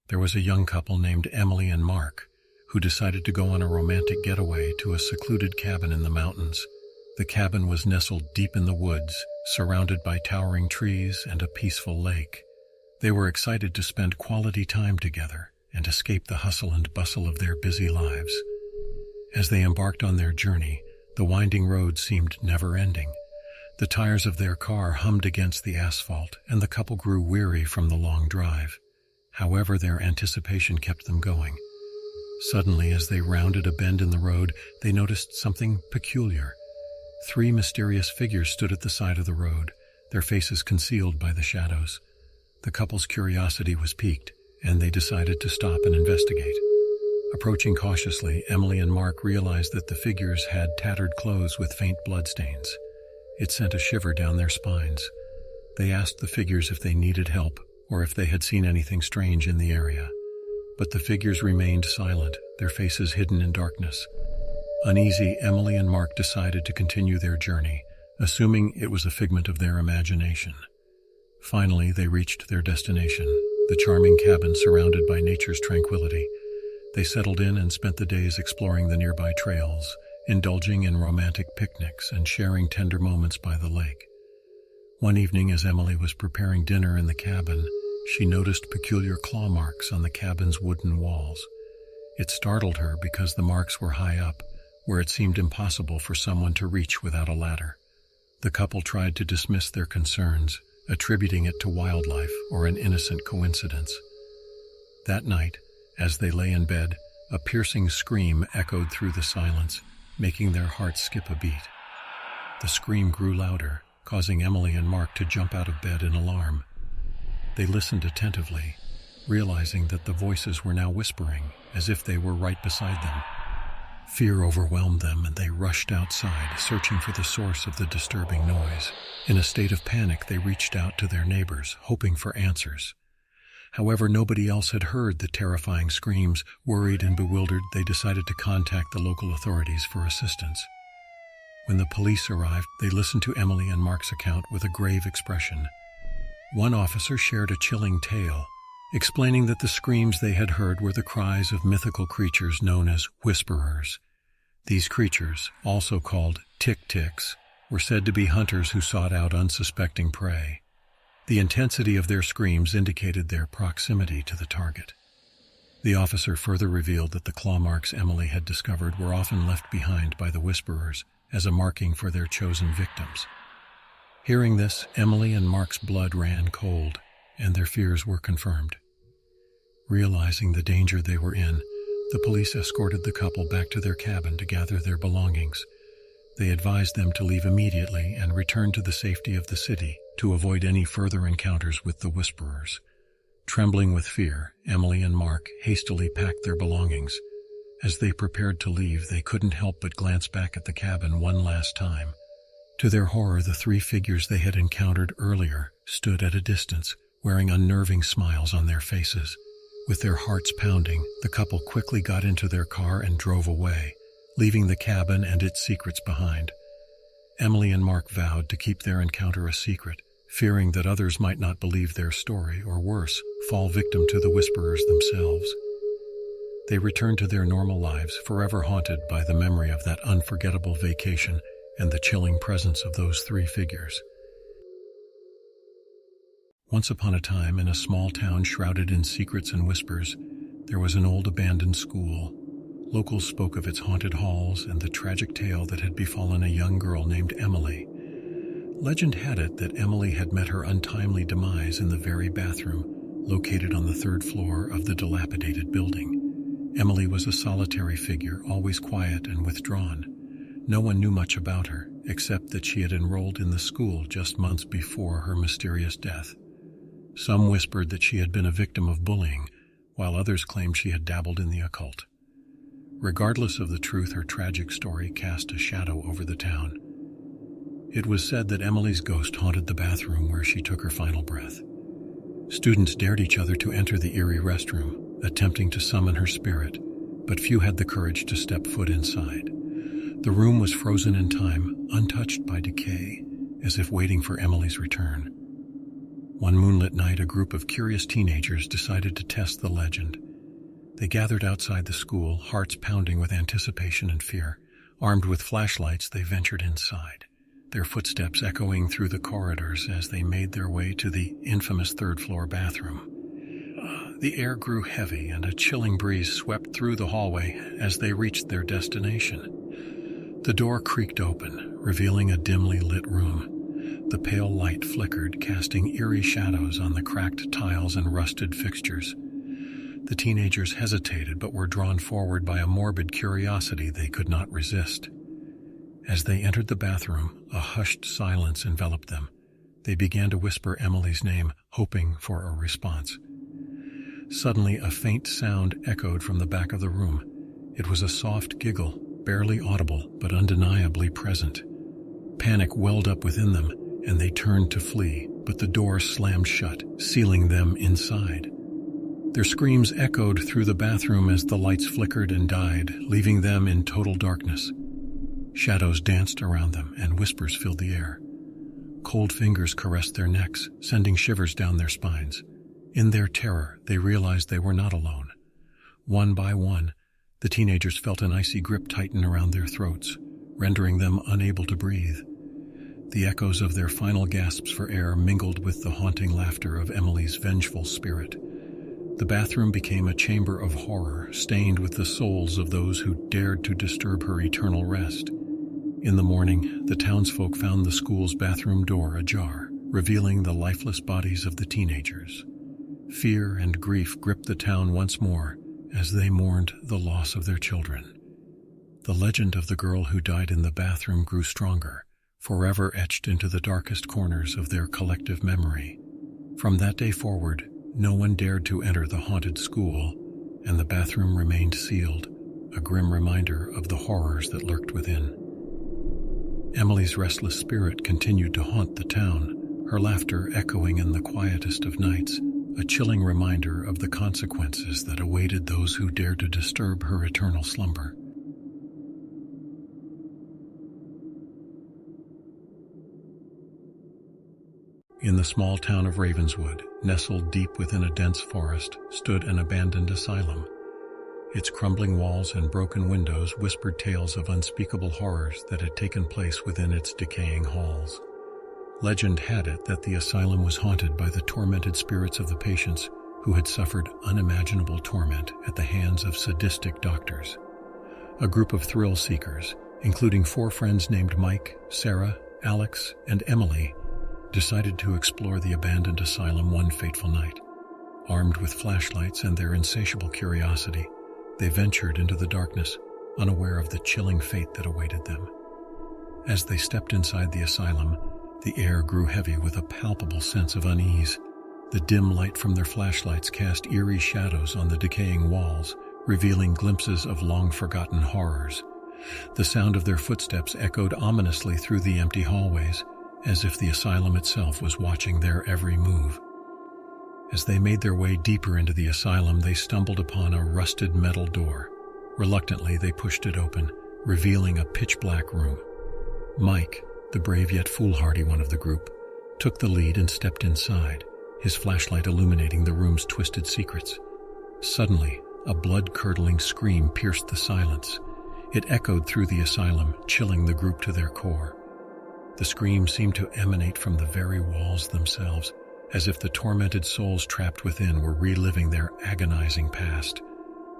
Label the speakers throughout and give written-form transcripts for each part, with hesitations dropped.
Speaker 1: there was a young couple named Emily and Mark who decided to go on a romantic getaway to a secluded cabin in the mountains. The cabin was nestled deep in the woods, surrounded by towering trees and a peaceful lake. They were excited to spend quality time together and escape the hustle and bustle of their busy lives. As they embarked on their journey, the winding road seemed never-ending. The tires of their car hummed against the asphalt, and the couple grew weary from the long drive. However, their anticipation kept them going. Suddenly, as they rounded a bend in the road, they noticed something peculiar. 3 mysterious figures stood at the side of the road, their faces concealed by the shadows. The couple's curiosity was piqued, and they decided to stop and investigate. Approaching cautiously, Emily and Mark realized that the figures had tattered clothes with faint bloodstains. It sent a shiver down their spines. They asked the figures if they needed help or if they had seen anything strange in the area. But the figures remained silent, their faces hidden in darkness. Uneasy, Emily and Mark decided to continue their journey, assuming it was a figment of their imagination. Finally, they reached their destination, the charming cabin surrounded by nature's tranquility. They settled in and spent the days exploring the nearby trails, indulging in romantic picnics and sharing tender moments by the lake. One evening, as Emily was preparing dinner in the cabin, she noticed peculiar claw marks on the cabin's wooden walls. It startled her because the marks were high up, where it seemed impossible for someone to reach without a ladder. The couple tried to dismiss their concerns, attributing it to wildlife or an innocent coincidence. That night, as they lay in bed, a piercing scream echoed through the silence, making their hearts skip a beat. The scream grew louder, causing Emily and Mark to jump out of bed in alarm. They listened attentively, realizing that the voices were now whispering, as if they were right beside them. Fear overwhelmed them, and they rushed outside, searching for the source of the disturbing noise. In a state of panic, they reached out to their neighbors, hoping for answers. However, nobody else had heard the terrifying screams. Worried and bewildered, they decided to contact the local authorities for assistance. When the police arrived, they listened to Emily and Mark's account with a grave expression. One officer shared a chilling tale, explaining that the screams they had heard were the cries of mythical creatures known as whisperers. These creatures, also called tick-ticks, were said to be hunters who sought out unsuspecting prey. The intensity of their screams indicated their proximity to the target. The officer further revealed that the claw marks Emily had discovered were often left behind by the whisperers as a marking for their chosen victims. Hearing this, Emily and Mark's blood ran cold, and their fears were confirmed. Realizing the danger they were in, the police escorted the couple back to their cabin to gather their belongings. They advised them to leave immediately and return to the safety of the city to avoid any further encounters with the whisperers. Trembling with fear, Emily and Mark hastily packed their belongings. As they prepared to leave, they couldn't help but glance back at the cabin one last time. To their horror, the 3 figures they had encountered earlier stood at a distance, wearing unnerving smiles on their faces. With their hearts pounding, the couple quickly got into their car and drove away, leaving the cabin and its secrets behind. Emily and Mark vowed to keep their encounter a secret, fearing that others might not believe their story or, worse, fall victim to the whisperers themselves. They returned to their normal lives, forever haunted by the memory of that unforgettable vacation and the chilling presence of those 3 figures. Once upon a time, in a small town shrouded in secrets and whispers, there was an old abandoned school. Locals spoke of its haunted halls and the tragic tale that had befallen a young girl named Emily. Legend had it that Emily had met her untimely demise in the very bathroom, located on the 3rd floor of the dilapidated building. Emily was a solitary figure, always quiet and withdrawn. No one knew much about her, except that she had enrolled in the school just months before her mysterious death. Some whispered that she had been a victim of bullying, while others claimed she had dabbled in the occult. Regardless of the truth, her tragic story cast a shadow over the town. It was said that Emily's ghost haunted the bathroom where she took her final breath. Students dared each other to enter the eerie restroom, attempting to summon her spirit, but few had the courage to step foot inside. The room was frozen in time, untouched by decay, as if waiting for Emily's return. One moonlit night, a group of curious teenagers decided to test the legend. They gathered outside the school, hearts pounding with anticipation and fear. Armed with flashlights, they ventured inside, their footsteps echoing through the corridors as they made their way to the infamous third-floor bathroom. The air grew heavy, and a chilling breeze swept through the hallway as they reached their destination. The door creaked open, revealing a dimly lit room. The pale light flickered, casting eerie shadows on the cracked tiles and rusted fixtures. The teenagers hesitated but were drawn forward by a morbid curiosity they could not resist. As they entered the bathroom, a hushed silence enveloped them. They began to whisper Emily's name, hoping for a response. Suddenly, a faint sound echoed from the back of the room. It was a soft giggle, barely audible but undeniably present. Panic welled up within them, and they turned to flee, but the door slammed shut, sealing them inside. Their screams echoed through the bathroom as the lights flickered and died, leaving them in total darkness. Shadows danced around them, and whispers filled the air. Cold fingers caressed their necks, sending shivers down their spines. In their terror, they realized they were not alone. One by one, the teenagers felt an icy grip tighten around their throats, rendering them unable to breathe. The echoes of their final gasps for air mingled with the haunting laughter of Emily's vengeful spirit. The bathroom became a chamber of horror, stained with the souls of those who dared to disturb her eternal rest. In the morning, the townsfolk found the school's bathroom door ajar, revealing the lifeless bodies of the teenagers. Fear and grief gripped the town once more as they mourned the loss of their children. The legend of the girl who died in the bathroom grew stronger, forever etched into the darkest corners of their collective memory. From that day forward, no one dared to enter the haunted school, and the bathroom remained sealed, a grim reminder of the horrors that lurked within. Emily's restless spirit continued to haunt the town, her laughter echoing in the quietest of nights, a chilling reminder of the consequences that awaited those who dared to disturb her eternal slumber. In the small town of Ravenswood, nestled deep within a dense forest, stood an abandoned asylum. Its crumbling walls and broken windows whispered tales of unspeakable horrors that had taken place within its decaying halls. Legend had it that the asylum was haunted by the tormented spirits of the patients who had suffered unimaginable torment at the hands of sadistic doctors. A group of thrill seekers, including 4 friends named Mike, Sarah, Alex, and Emily, decided to explore the abandoned asylum one fateful night. Armed with flashlights and their insatiable curiosity, they ventured into the darkness, unaware of the chilling fate that awaited them. As they stepped inside the asylum, the air grew heavy with a palpable sense of unease. The dim light from their flashlights cast eerie shadows on the decaying walls, revealing glimpses of long-forgotten horrors. The sound of their footsteps echoed ominously through the empty hallways, as if the asylum itself was watching their every move. As they made their way deeper into the asylum, they stumbled upon a rusted metal door. Reluctantly, they pushed it open, revealing a pitch-black room. Mike, the brave yet foolhardy one of the group, took the lead and stepped inside, his flashlight illuminating the room's twisted secrets. Suddenly, a blood-curdling scream pierced the silence. It echoed through the asylum, chilling the group to their core. The scream seemed to emanate from the very walls themselves, as if the tormented souls trapped within were reliving their agonizing past.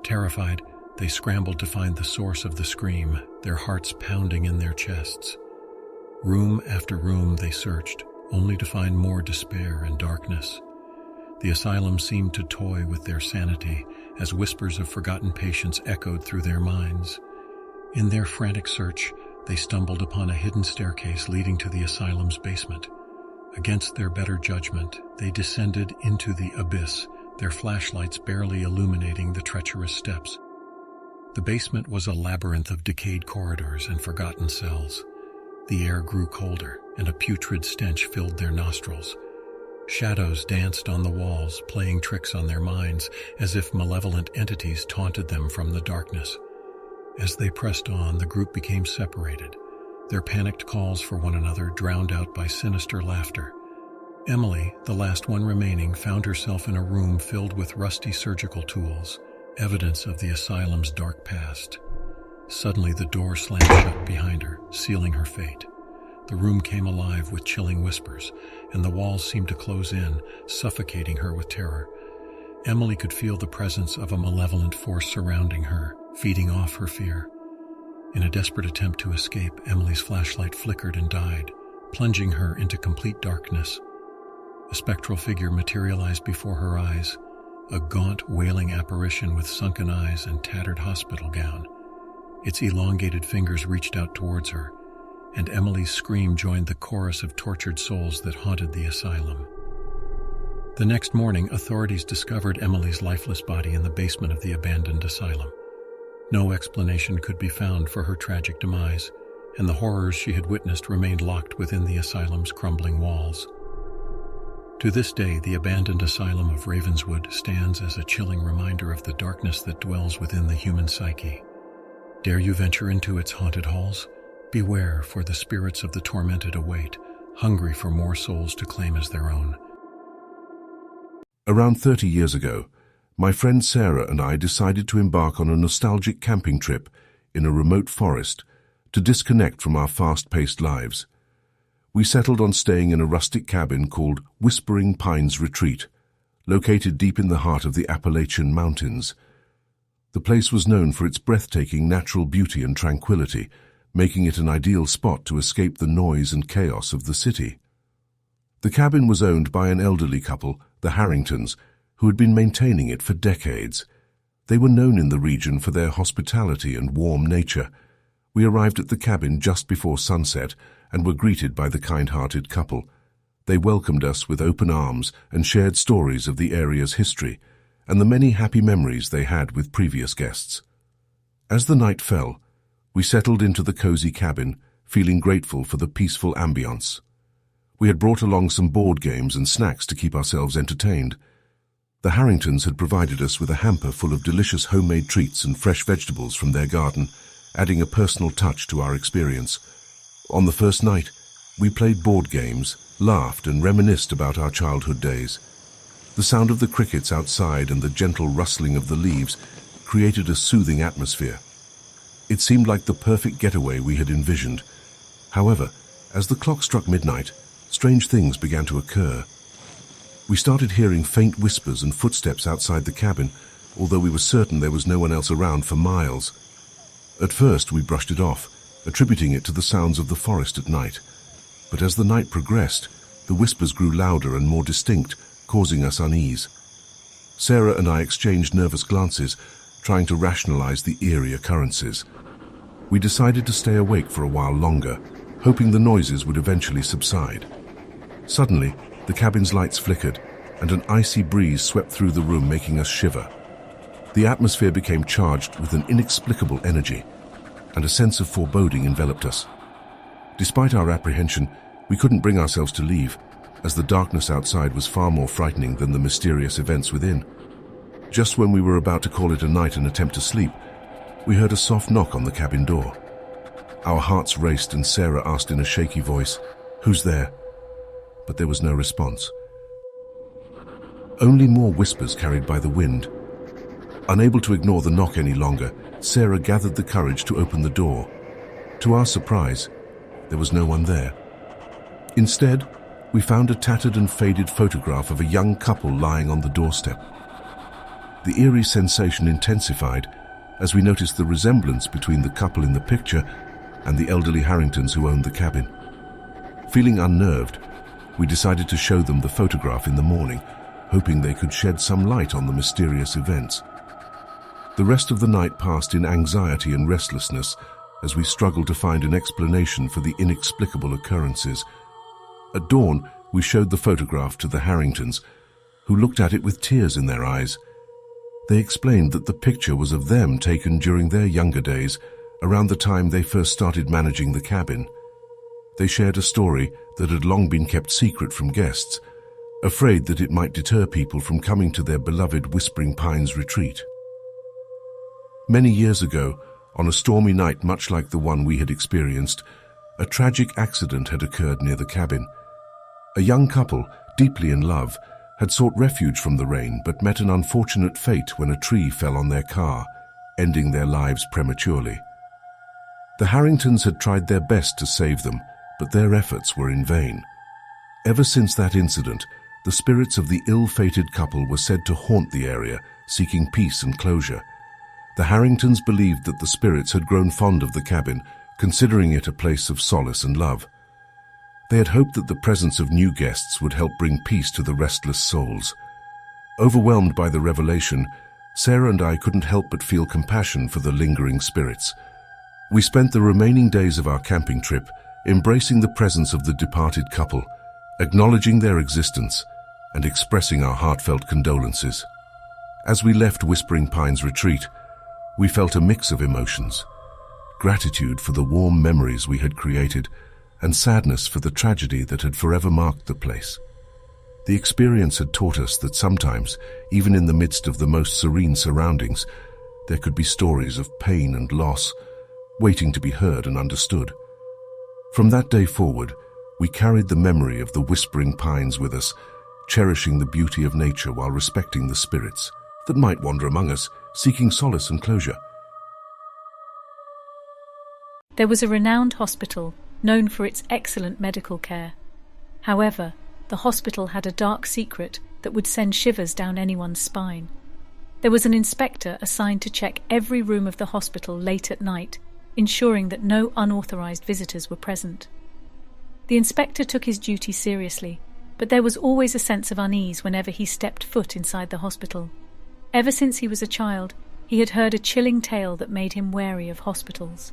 Speaker 1: Terrified, they scrambled to find the source of the scream, their hearts pounding in their chests. Room after room they searched, only to find more despair and darkness. The asylum seemed to toy with their sanity as whispers of forgotten patients echoed through their minds. In their frantic search, they stumbled upon a hidden staircase leading to the asylum's basement. Against their better judgment, they descended into the abyss, their flashlights barely illuminating the treacherous steps. The basement was a labyrinth of decayed corridors and forgotten cells. The air grew colder, and a putrid stench filled their nostrils. Shadows danced on the walls, playing tricks on their minds, as if malevolent entities taunted them from the darkness. As they pressed on, the group became separated, their panicked calls for one another drowned out by sinister laughter. Emily, the last one remaining, found herself in a room filled with rusty surgical tools, evidence of the asylum's dark past. Suddenly, the door slammed shut behind her, sealing her fate. The room came alive with chilling whispers, and the walls seemed to close in, suffocating her with terror. Emily could feel the presence of a malevolent force surrounding her, feeding off her fear. In a desperate attempt to escape, Emily's flashlight flickered and died, plunging her into complete darkness. A spectral figure materialized before her eyes, a gaunt, wailing apparition with sunken eyes and tattered hospital gown. Its elongated fingers reached out towards her, and Emily's scream joined the chorus of tortured souls that haunted the asylum. The next morning, authorities discovered Emily's lifeless body in the basement of the abandoned asylum. No explanation could be found for her tragic demise, and the horrors she had witnessed remained locked within the asylum's crumbling walls. To this day, the abandoned asylum of Ravenswood stands as a chilling reminder of the darkness that dwells within the human psyche. Dare you venture into its haunted halls? Beware, for the spirits of the tormented await, hungry for more souls to claim as their own.
Speaker 2: Around 30 years ago, my friend Sarah and I decided to embark on a nostalgic camping trip in a remote forest to disconnect from our fast-paced lives. We settled on staying in a rustic cabin called Whispering Pines Retreat, located deep in the heart of the Appalachian Mountains. The place was known for its breathtaking natural beauty and tranquility, making it an ideal spot to escape the noise and chaos of the city. The cabin was owned by an elderly couple, the Harringtons, who had been maintaining it for decades. They were known in the region for their hospitality and warm nature. We arrived at the cabin just before sunset and were greeted by the kind-hearted couple. They welcomed us with open arms and shared stories of the area's history and the many happy memories they had with previous guests. As the night fell, we settled into the cozy cabin, feeling grateful for the peaceful ambience. We had brought along some board games and snacks to keep ourselves entertained. The Harringtons had provided us with a hamper full of delicious homemade treats and fresh vegetables from their garden, adding a personal touch to our experience. On the first night, we played board games, laughed and reminisced about our childhood days. The sound of the crickets outside and the gentle rustling of the leaves created a soothing atmosphere. It seemed like the perfect getaway we had envisioned. However, as the clock struck midnight, strange things began to occur. We started hearing faint whispers and footsteps outside the cabin, although we were certain there was no one else around for miles. At first, we brushed it off, attributing it to the sounds of the forest at night. But as the night progressed, the whispers grew louder and more distinct, causing us unease. Sarah and I exchanged nervous glances, trying to rationalize the eerie occurrences. We decided to stay awake for a while longer, hoping the noises would eventually subside. Suddenly, the cabin's lights flickered, and an icy breeze swept through the room, making us shiver. The atmosphere became charged with an inexplicable energy, and a sense of foreboding enveloped us. Despite our apprehension, we couldn't bring ourselves to leave, as the darkness outside was far more frightening than the mysterious events within. Just when we were about to call it a night and attempt to sleep, we heard a soft knock on the cabin door. Our hearts raced, and Sarah asked in a shaky voice, "Who's there?" But there was no response. Only more whispers carried by the wind. Unable to ignore the knock any longer, Sarah gathered the courage to open the door. To our surprise, there was no one there. Instead, we found a tattered and faded photograph of a young couple lying on the doorstep. The eerie sensation intensified as we noticed the resemblance between the couple in the picture and the elderly Harringtons who owned the cabin. Feeling unnerved, we decided to show them the photograph in the morning, hoping they could shed some light on the mysterious events. The rest of the night passed in anxiety and restlessness as we struggled to find an explanation for the inexplicable occurrences. At dawn, we showed the photograph to the Harringtons, who looked at it with tears in their eyes. They explained that the picture was of them taken during their younger days, around the time they first started managing the cabin. They shared a story that had long been kept secret from guests, afraid that it might deter people from coming to their beloved Whispering Pines retreat. Many years ago, on a stormy night much like the one we had experienced, a tragic accident had occurred near the cabin. A young couple, deeply in love, had sought refuge from the rain but met an unfortunate fate when a tree fell on their car, ending their lives prematurely. The Harringtons had tried their best to save them, but their efforts were in vain. Ever since that incident, the spirits of the ill-fated couple were said to haunt the area, seeking peace and closure. The Harringtons believed that the spirits had grown fond of the cabin, considering it a place of solace and love. They had hoped that the presence of new guests would help bring peace to the restless souls. Overwhelmed by the revelation, Sarah and I couldn't help but feel compassion for the lingering spirits. We spent the remaining days of our camping trip embracing the presence of the departed couple, acknowledging their existence, and expressing our heartfelt condolences. As we left Whispering Pines Retreat, we felt a mix of emotions: gratitude for the warm memories we had created, and sadness for the tragedy that had forever marked the place. The experience had taught us that sometimes, even in the midst of the most serene surroundings, there could be stories of pain and loss, waiting to be heard and understood. From that day forward, we carried the memory of the Whispering Pines with us, cherishing the beauty of nature while respecting the spirits that might wander among us, seeking solace and closure.
Speaker 3: There was a renowned hospital known for its excellent medical care. However, the hospital had a dark secret that would send shivers down anyone's spine. There was an inspector assigned to check every room of the hospital late at night, ensuring that no unauthorized visitors were present. The inspector took his duty seriously, but there was always a sense of unease whenever he stepped foot inside the hospital. Ever since he was a child, he had heard a chilling tale that made him wary of hospitals.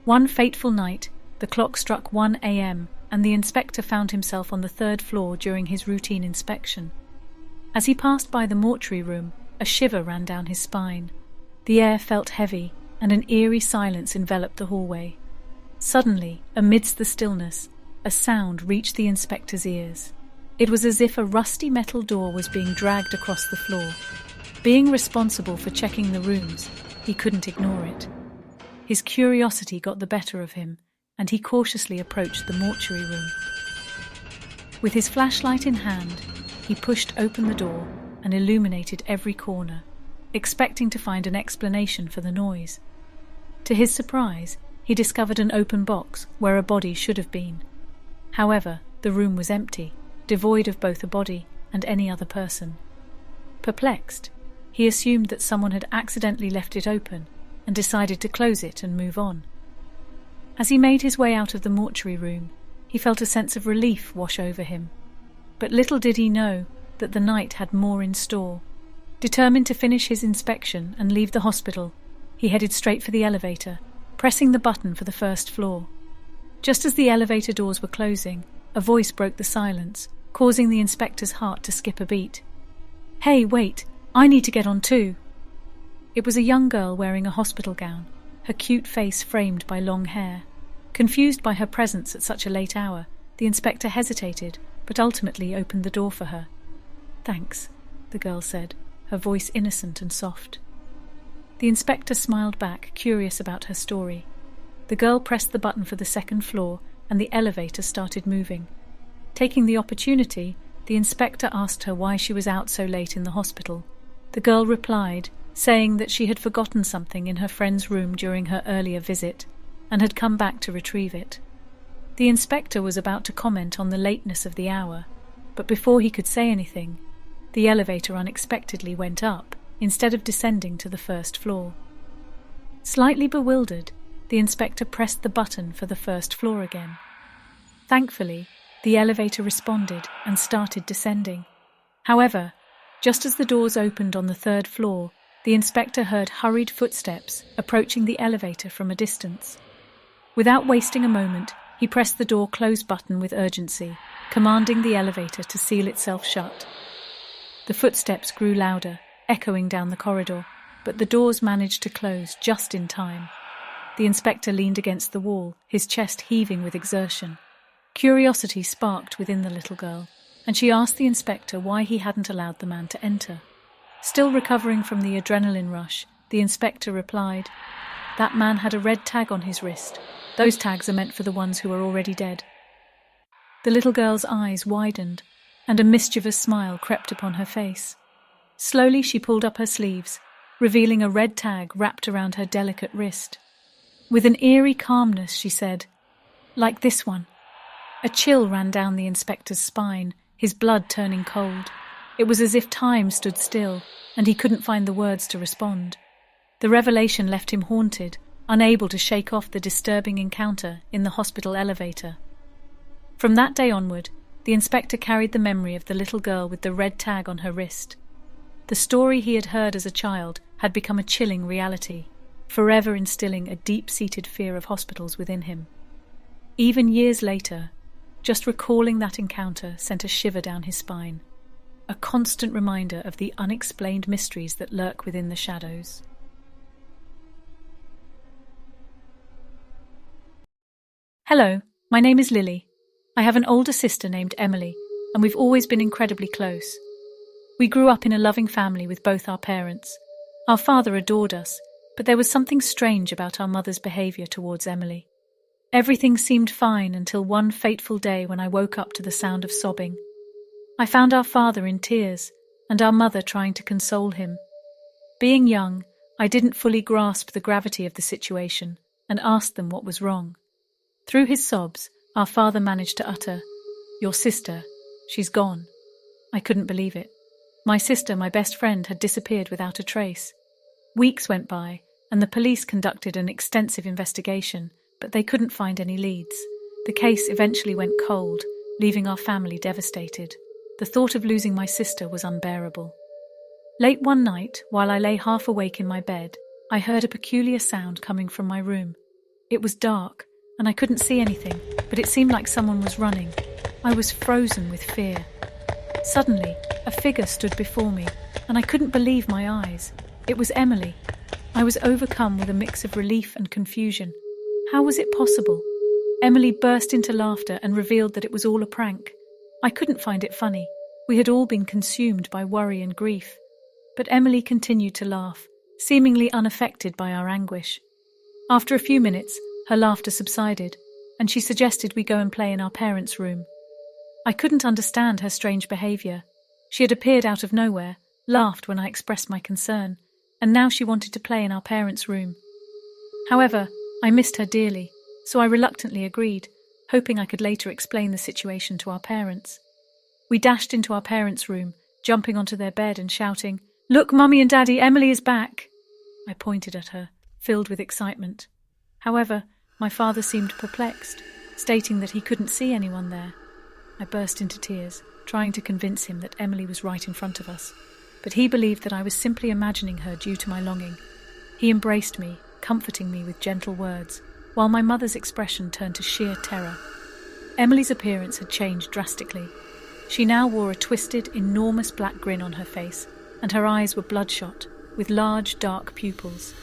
Speaker 3: One fateful night, the clock struck 1 a.m. and the inspector found himself on the 3rd floor during his routine inspection. As he passed by the mortuary room, a shiver ran down his spine. The air felt heavy, and an eerie silence enveloped the hallway. Suddenly, amidst the stillness, a sound reached the inspector's ears. It was as if a rusty metal door was being dragged across the floor. Being responsible for checking the rooms, he couldn't ignore it. His curiosity got the better of him, and he cautiously approached the mortuary room. With his flashlight in hand, he pushed open the door and illuminated every corner, expecting to find an explanation for the noise. To his surprise, he discovered an open box where a body should have been. However, the room was empty, devoid of both a body and any other person. Perplexed, he assumed that someone had accidentally left it open and decided to close it and move on. As he made his way out of the mortuary room, he felt a sense of relief wash over him. But little did he know that the night had more in store. Determined to finish his inspection and leave the hospital, he headed straight for the elevator, pressing the button for the 1st floor. Just as the elevator doors were closing, a voice broke the silence, causing the inspector's heart to skip a beat. "Hey, wait, I need to get on too." It was a young girl wearing a hospital gown, her cute face framed by long hair. Confused by her presence at such a late hour, the inspector hesitated, but ultimately opened the door for her. "Thanks," the girl said, her voice innocent and soft. The inspector smiled back, curious about her story. The girl pressed the button for the 2nd floor, and the elevator started moving. Taking the opportunity, the inspector asked her why she was out so late in the hospital. The girl replied, saying that she had forgotten something in her friend's room during her earlier visit, and had come back to retrieve it. The inspector was about to comment on the lateness of the hour, but before he could say anything, the elevator unexpectedly went up, instead of descending to the 1st floor. Slightly bewildered, the inspector pressed the button for the 1st floor again. Thankfully, the elevator responded and started descending. However, just as the doors opened on the 3rd floor, the inspector heard hurried footsteps approaching the elevator from a distance. Without wasting a moment, he pressed the door close button with urgency, commanding the elevator to seal itself shut. The footsteps grew louder, echoing down the corridor, but the doors managed to close just in time. The inspector leaned against the wall, his chest heaving with exertion. Curiosity sparked within the little girl, and she asked the inspector why he hadn't allowed the man to enter. Still recovering from the adrenaline rush, the inspector replied, "That man had a red tag on his wrist. Those tags are meant for the ones who are already dead." The little girl's eyes widened, and a mischievous smile crept upon her face. Slowly she pulled up her sleeves, revealing a red tag wrapped around her delicate wrist. With an eerie calmness, she said, "Like this one." A chill ran down the inspector's spine, his blood turning cold. It was as if time stood still, and he couldn't find the words to respond. The revelation left him haunted, unable to shake off the disturbing encounter in the hospital elevator. From that day onward, the inspector carried the memory of the little girl with the red tag on her wrist. The story he had heard as a child had become a chilling reality, forever instilling a deep-seated fear of hospitals within him. Even years later, just recalling that encounter sent a shiver down his spine, a constant reminder of the unexplained mysteries that lurk within the shadows. Hello, my name is Lily. I have an older sister named Emily, and we've always been incredibly close. We grew up in a loving family with both our parents. Our father adored us, but there was something strange about our mother's behavior towards Emily. Everything seemed fine until one fateful day when I woke up to the sound of sobbing. I found our father in tears, and our mother trying to console him. Being young, I didn't fully grasp the gravity of the situation and asked them what was wrong. Through his sobs, our father managed to utter, "Your sister, she's gone." I couldn't believe it. My sister, my best friend, had disappeared without a trace. Weeks went by, and the police conducted an extensive investigation, but they couldn't find any leads. The case eventually went cold, leaving our family devastated. The thought of losing my sister was unbearable. Late one night, while I lay half awake in my bed, I heard a peculiar sound coming from my room. It was dark, and I couldn't see anything, but it seemed like someone was running. I was frozen with fear. Suddenly, a figure stood before me, and I couldn't believe my eyes. It was Emily. I was overcome with a mix of relief and confusion. How was it possible? Emily burst into laughter and revealed that it was all a prank. I couldn't find it funny. We had all been consumed by worry and grief. But Emily continued to laugh, seemingly unaffected by our anguish. After a few minutes, her laughter subsided, and she suggested we go and play in our parents' room. I couldn't understand her strange behaviour. She had appeared out of nowhere, laughed when I expressed my concern, and now she wanted to play in our parents' room. However, I missed her dearly, so I reluctantly agreed, hoping I could later explain the situation to our parents. We dashed into our parents' room, jumping onto their bed and shouting, "Look, Mummy and Daddy, Emily is back!" I pointed at her, filled with excitement. However, my father seemed perplexed, stating that he couldn't see anyone there. I burst into tears, trying to convince him that Emily was right in front of us, but he believed that I was simply imagining her due to my longing. He embraced me, comforting me with gentle words, while my mother's expression turned to sheer terror. Emily's appearance had changed drastically. She now wore a twisted, enormous black grin on her face, and her eyes were bloodshot, with large, dark pupils.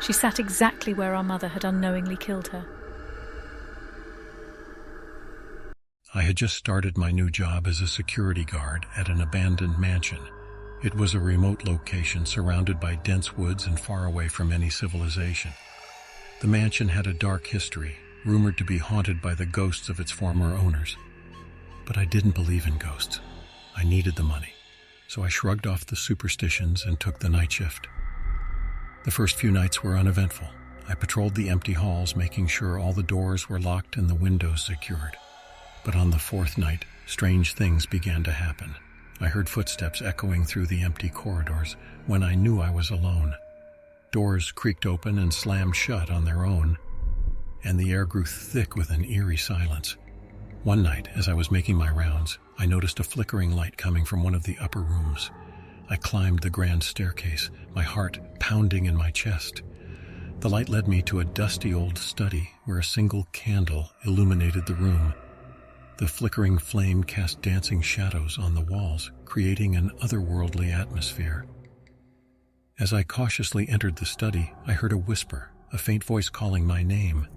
Speaker 3: She sat exactly where our mother had unknowingly killed her.
Speaker 1: I had just started my new job as a security guard at an abandoned mansion. It was a remote location surrounded by dense woods and far away from any civilization. The mansion had a dark history, rumored to be haunted by the ghosts of its former owners. But I didn't believe in ghosts. I needed the money, so I shrugged off the superstitions and took the night shift. The first few nights were uneventful. I patrolled the empty halls, making sure all the doors were locked and the windows secured. But on the fourth night, strange things began to happen. I heard footsteps echoing through the empty corridors when I knew I was alone. Doors creaked open and slammed shut on their own, and the air grew thick with an eerie silence. One night, as I was making my rounds, I noticed a flickering light coming from one of the upper rooms. I climbed the grand staircase, my heart pounding in my chest. The light led me to a dusty old study where a single candle illuminated the room. The flickering flame cast dancing shadows on the walls, creating an otherworldly atmosphere. As I cautiously entered the study, I heard a whisper, a faint voice calling my name.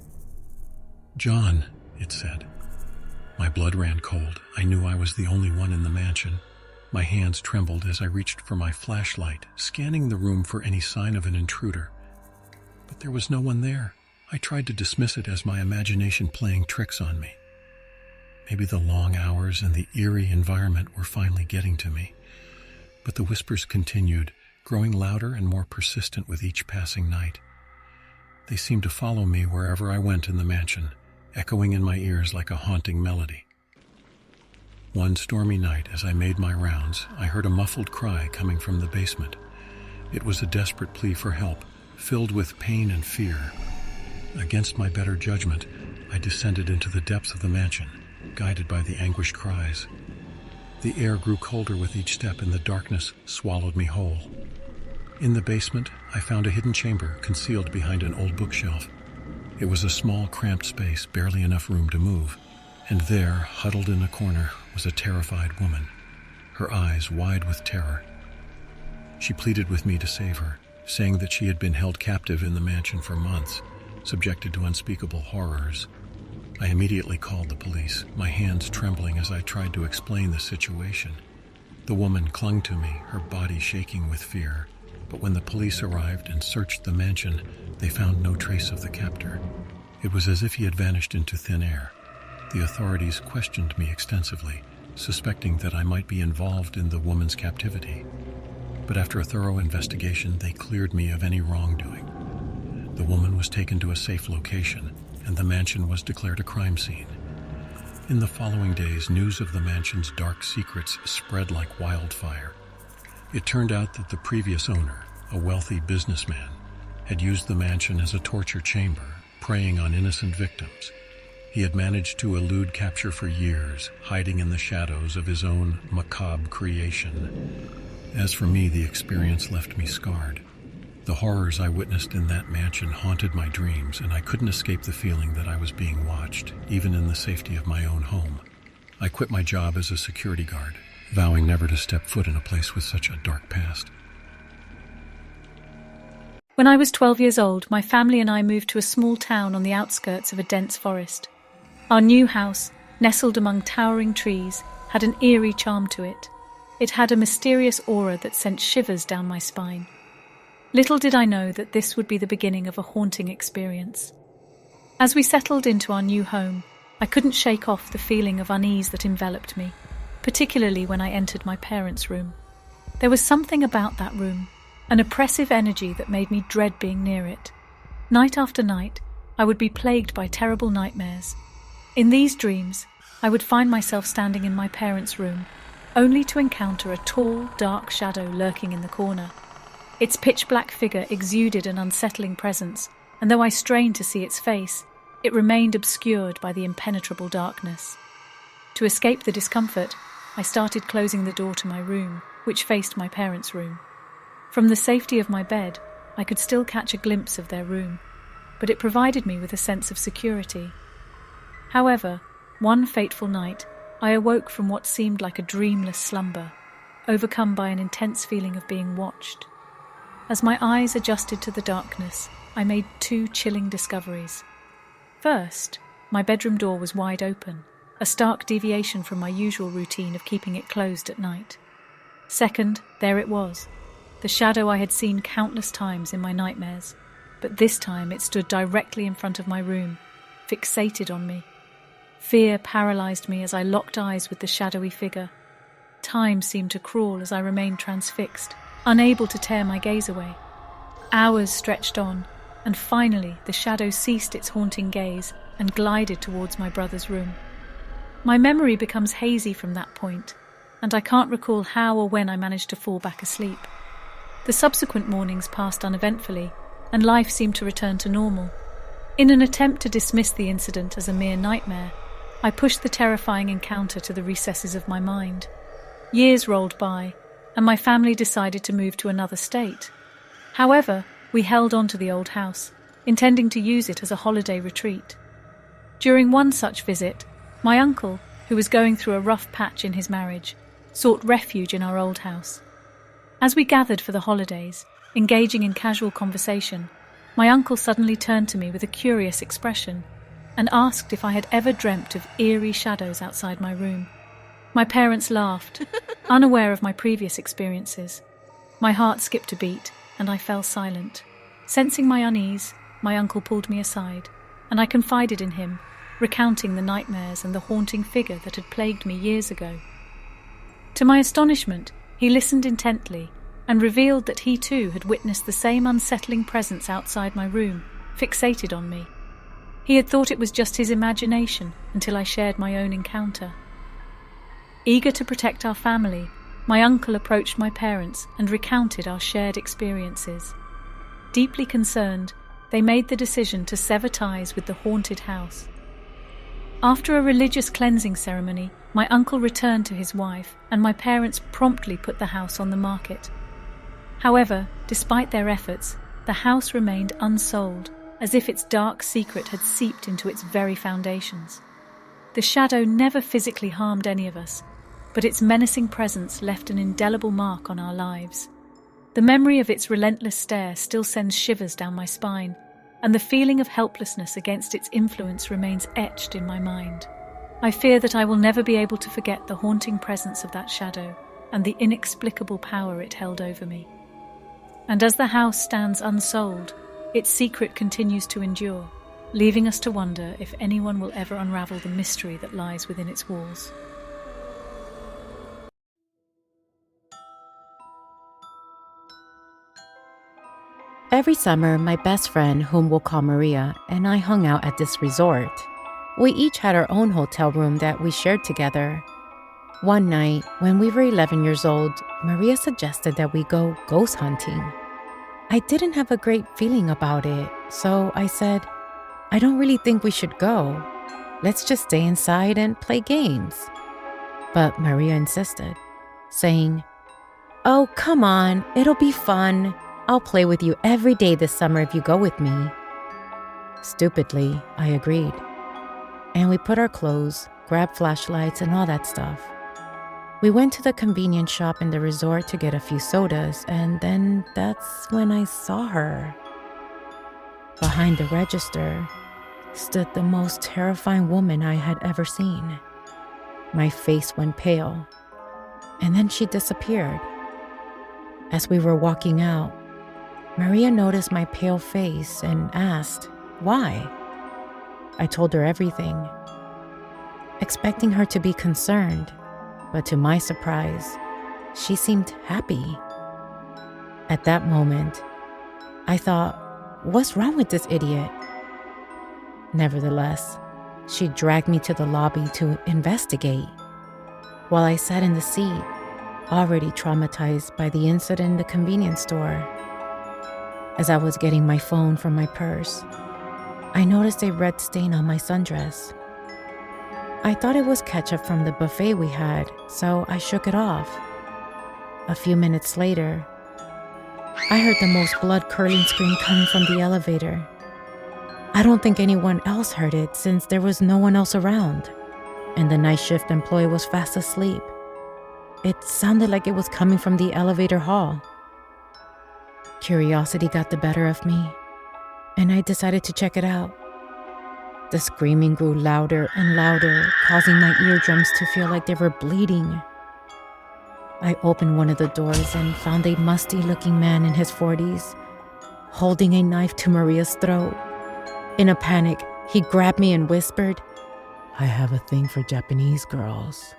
Speaker 1: "John," it said. My blood ran cold. I knew I was the only one in the mansion. My hands trembled as I reached for my flashlight, scanning the room for any sign of an intruder. But there was no one there. I tried to dismiss it as my imagination playing tricks on me. Maybe the long hours and the eerie environment were finally getting to me. But the whispers continued, growing louder and more persistent with each passing night. They seemed to follow me wherever I went in the mansion, echoing in my ears like a haunting melody. One stormy night, as I made my rounds, I heard a muffled cry coming from the basement. It was a desperate plea for help, filled with pain and fear. Against my better judgment, I descended into the depths of the mansion, guided by the anguished cries. The air grew colder with each step, and the darkness swallowed me whole. In the basement, I found a hidden chamber concealed behind an old bookshelf. It was a small, cramped space, barely enough room to move, and there, huddled in a corner, was a terrified woman, her eyes wide with terror. She pleaded with me to save her, saying that she had been held captive in the mansion for months, subjected to unspeakable horrors. I immediately called the police, my hands trembling as I tried to explain the situation. The woman clung to me, her body shaking with fear. But when the police arrived and searched the mansion, they found no trace of the captor. It was as if he had vanished into thin air. The authorities questioned me extensively, suspecting that I might be involved in the woman's captivity. But after a thorough investigation, they cleared me of any wrongdoing. The woman was taken to a safe location, and the mansion was declared a crime scene. In the following days, news of the mansion's dark secrets spread like wildfire. It turned out that the previous owner, a wealthy businessman, had used the mansion as a torture chamber, preying on innocent victims. He had managed to elude capture for years, hiding in the shadows of his own macabre creation. As for me, the experience left me scarred. The horrors I witnessed in that mansion haunted my dreams, and I couldn't escape the feeling that I was being watched, even in the safety of my own home. I quit my job as a security guard, vowing never to step foot in a place with such a dark past.
Speaker 3: When I was 12 years old, my family and I moved to a small town on the outskirts of a dense forest. Our new house, nestled among towering trees, had an eerie charm to it. It had a mysterious aura that sent shivers down my spine. Little did I know that this would be the beginning of a haunting experience. As we settled into our new home, I couldn't shake off the feeling of unease that enveloped me, particularly when I entered my parents' room. There was something about that room, an oppressive energy that made me dread being near it. Night after night, I would be plagued by terrible nightmares. In these dreams, I would find myself standing in my parents' room, only to encounter a tall, dark shadow lurking in the corner. Its pitch-black figure exuded an unsettling presence, and though I strained to see its face, it remained obscured by the impenetrable darkness. To escape the discomfort, I started closing the door to my room, which faced my parents' room. From the safety of my bed, I could still catch a glimpse of their room, but it provided me with a sense of security. However, one fateful night, I awoke from what seemed like a dreamless slumber, overcome by an intense feeling of being watched. As my eyes adjusted to the darkness, I made two chilling discoveries. First, my bedroom door was wide open, a stark deviation from my usual routine of keeping it closed at night. Second, there it was, the shadow I had seen countless times in my nightmares, but this time it stood directly in front of my room, fixated on me. Fear paralyzed me as I locked eyes with the shadowy figure. Time seemed to crawl as I remained transfixed, unable to tear my gaze away. Hours stretched on, and finally the shadow ceased its haunting gaze and glided towards my brother's room. My memory becomes hazy from that point, and I can't recall how or when I managed to fall back asleep. The subsequent mornings passed uneventfully, and life seemed to return to normal. In an attempt to dismiss the incident as a mere nightmare, I pushed the terrifying encounter to the recesses of my mind. Years rolled by, and my family decided to move to another state. However, we held on to the old house, intending to use it as a holiday retreat. During one such visit, my uncle, who was going through a rough patch in his marriage, sought refuge in our old house. As we gathered for the holidays, engaging in casual conversation, my uncle suddenly turned to me with a curious expression and asked if I had ever dreamt of eerie shadows outside my room. My parents laughed, unaware of my previous experiences. My heart skipped a beat, and I fell silent. Sensing my unease, my uncle pulled me aside, and I confided in him, recounting the nightmares and the haunting figure that had plagued me years ago. To my astonishment, he listened intently and revealed that he too had witnessed the same unsettling presence outside my room, fixated on me. He had thought it was just his imagination until I shared my own encounter. Eager to protect our family, my uncle approached my parents and recounted our shared experiences. Deeply concerned, they made the decision to sever ties with the haunted house. After a religious cleansing ceremony, my uncle returned to his wife, and my parents promptly put the house on the market. However, despite their efforts, the house remained unsold, as if its dark secret had seeped into its very foundations. The shadow never physically harmed any of us, but its menacing presence left an indelible mark on our lives. The memory of its relentless stare still sends shivers down my spine, and the feeling of helplessness against its influence remains etched in my mind. I fear that I will never be able to forget the haunting presence of that shadow and the inexplicable power it held over me. And as the house stands unsold, its secret continues to endure, leaving us to wonder if anyone will ever unravel the mystery that lies within its walls.
Speaker 4: Every summer, my best friend, whom we'll call Maria, and I hung out at this resort. We each had our own hotel room that we shared together. One night, when we were 11 years old, Maria suggested that we go ghost hunting. I didn't have a great feeling about it, so I said, I don't really think we should go. Let's just stay inside and play games. But Maria insisted, saying, "Oh, come on, it'll be fun. I'll play with you every day this summer if you go with me." Stupidly, I agreed. And we put our clothes, grabbed flashlights, and all that stuff. We went to the convenience shop in the resort to get a few sodas, and then that's when I saw her. Behind the register stood the most terrifying woman I had ever seen. My face went pale, and then she disappeared. As we were walking out, Maria noticed my pale face and asked, why? I told her everything, expecting her to be concerned, but to my surprise, she seemed happy. At that moment, I thought, what's wrong with this idiot? Nevertheless, she dragged me to the lobby to investigate. While I sat in the seat, already traumatized by the incident in the convenience store. As I was getting my phone from my purse, I noticed a red stain on my sundress. I thought it was ketchup from the buffet we had, so I shook it off. A few minutes later, I heard the most blood-curdling scream coming from the elevator. I don't think anyone else heard it since there was no one else around, and the night shift employee was fast asleep. It sounded like it was coming from the elevator hall. Curiosity got the better of me, and I decided to check it out. The screaming grew louder and louder, causing my eardrums to feel like they were bleeding. I opened one of the doors and found a musty-looking man in his 40s, holding a knife to Maria's throat. In a panic, he grabbed me and whispered, "I have a thing for Japanese girls."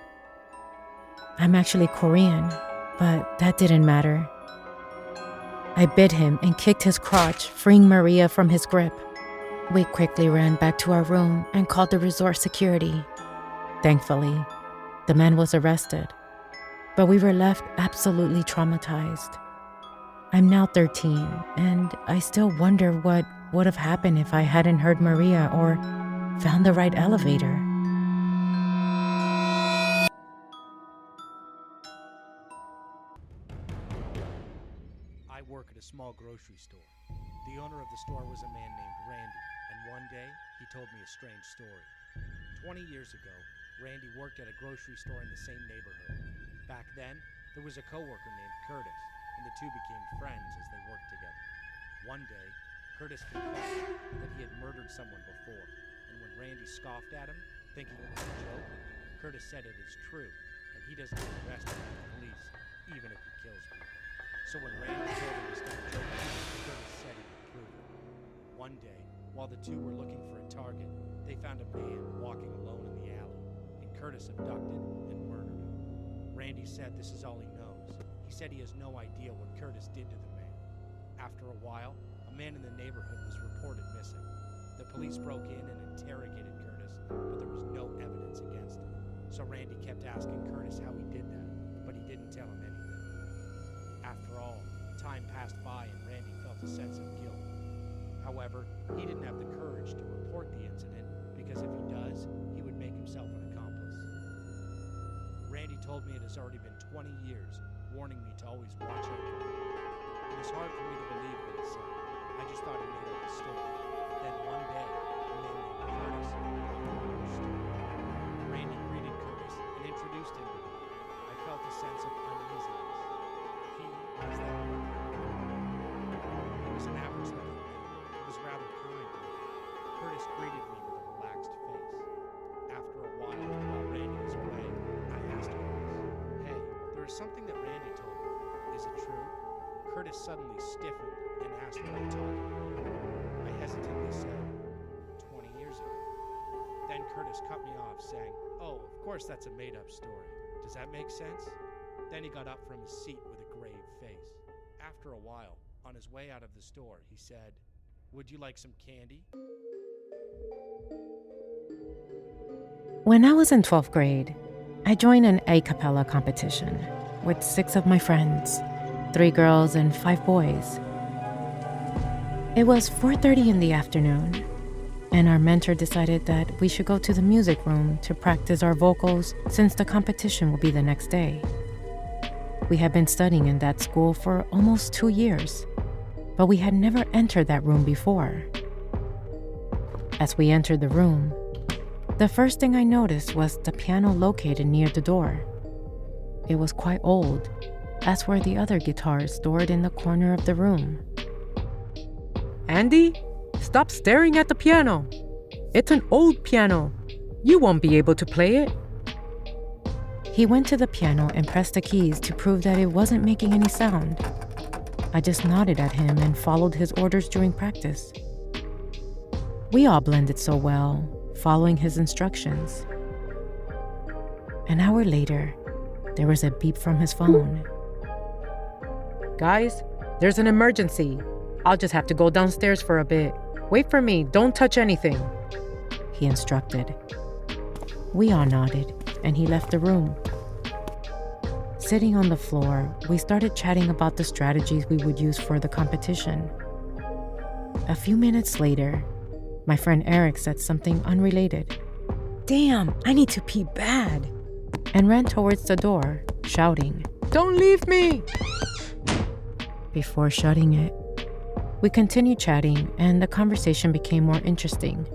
Speaker 4: I'm actually Korean, but that didn't matter. I bit him and kicked his crotch, freeing Maria from his grip. We quickly ran back to our room and called the resort security. Thankfully, the man was arrested, but we were left absolutely traumatized. I'm now 13, and I still wonder what would have happened if I hadn't heard Maria or found the right elevator.
Speaker 5: I work at a small grocery store. The owner of the store was a man named Randy, and one day he told me a strange story. 20 years ago, Randy worked at a grocery store in the same neighborhood. Back then, there was a coworker named Curtis, and the two became friends as they worked together. One day, Curtis confessed that he had murdered someone before, and when Randy scoffed at him, thinking it was a joke, Curtis said it is true, and he doesn't get arrested by the police, even if he kills people. So when Randy told him to stop joking, Curtis said he would prove it. One day, While the two were looking for a target, they found a man walking alone in the alley, and Curtis abducted and murdered him. Randy said this is all he knows. He said he has no idea what Curtis did to the man. After a while, a man in the neighborhood was reported missing. The police broke in and interrogated Curtis, but there was no evidence against him. So Randy kept asking Curtis how he did that, but he didn't tell him anything. After all, time passed by and Randy felt a sense of guilt. However, he didn't have the courage to report the incident because if he does, he would make himself an accomplice. Randy told me it has already been 20 years, warning me to always watch out for him. It is hard for me to believe what he said. I just thought he made up a story. Then one day, a man named Curtis walked into our store. Randy greeted Curtis and introduced him to me. I felt a sense of uneasiness. He was that murderer. He was an average-looking man. He was rather kind to me. Curtis greeted me with a relaxed face. After a while Randy was away, I asked Curtis, "Hey, there is something that Randy told me. Is it true?" Curtis suddenly stiffened and asked what I'm talking about. I hesitantly said, 20 years ago. Then Curtis cut me off, saying, "Oh, of course that's a made-up story. Does that make sense?" Then he got up from his seat with a grave face. After a while, on his way out of the store, he said, "Would you like some candy?"
Speaker 4: When I was in 12th grade, I joined an a cappella competition with 6 of my friends, 3 girls and 5 boys. It was 4:30 in the afternoon, and our mentor decided that we should go to the music room to practice our vocals since the competition would be the next day. We had been studying in that school for almost 2 years, but we had never entered that room before. As we entered the room, the first thing I noticed was the piano located near the door. It was quite old, as were the other guitars stored in the corner of the room.
Speaker 6: Andy, stop staring at the piano. It's an old piano. You won't be able to play it.
Speaker 4: He went to the piano and pressed the keys to prove that it wasn't making any sound. I just nodded at him and followed his orders during practice. We all blended so well, following his instructions. An hour later, there was a beep from his phone.
Speaker 6: Guys, there's an emergency. I'll just have to go downstairs for a bit. Wait for me, don't touch anything,
Speaker 4: he instructed. We all nodded, and he left the room. Sitting on the floor, we started chatting about the strategies we would use for the competition. A few minutes later, my friend Eric said something unrelated.
Speaker 6: Damn, I need to pee bad,
Speaker 4: and ran towards the door, shouting,
Speaker 6: "Don't leave me!"
Speaker 4: Before shutting it, we continued chatting and the conversation became more interesting.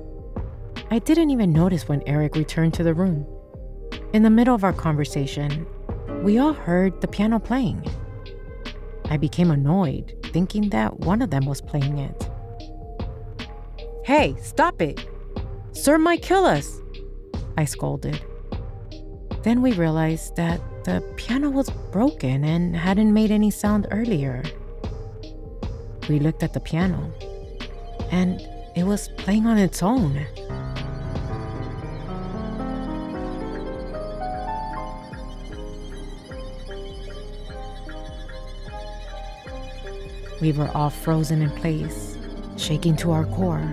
Speaker 4: I didn't even notice when Eric returned to the room. In the middle of our conversation, we all heard the piano playing. I became annoyed, thinking that one of them was playing it.
Speaker 6: "Hey, stop it! Sir might kill us!"
Speaker 4: I scolded. Then we realized that the piano was broken and hadn't made any sound earlier. We looked at the piano, and it was playing on its own. We were all frozen in place, shaking to our core.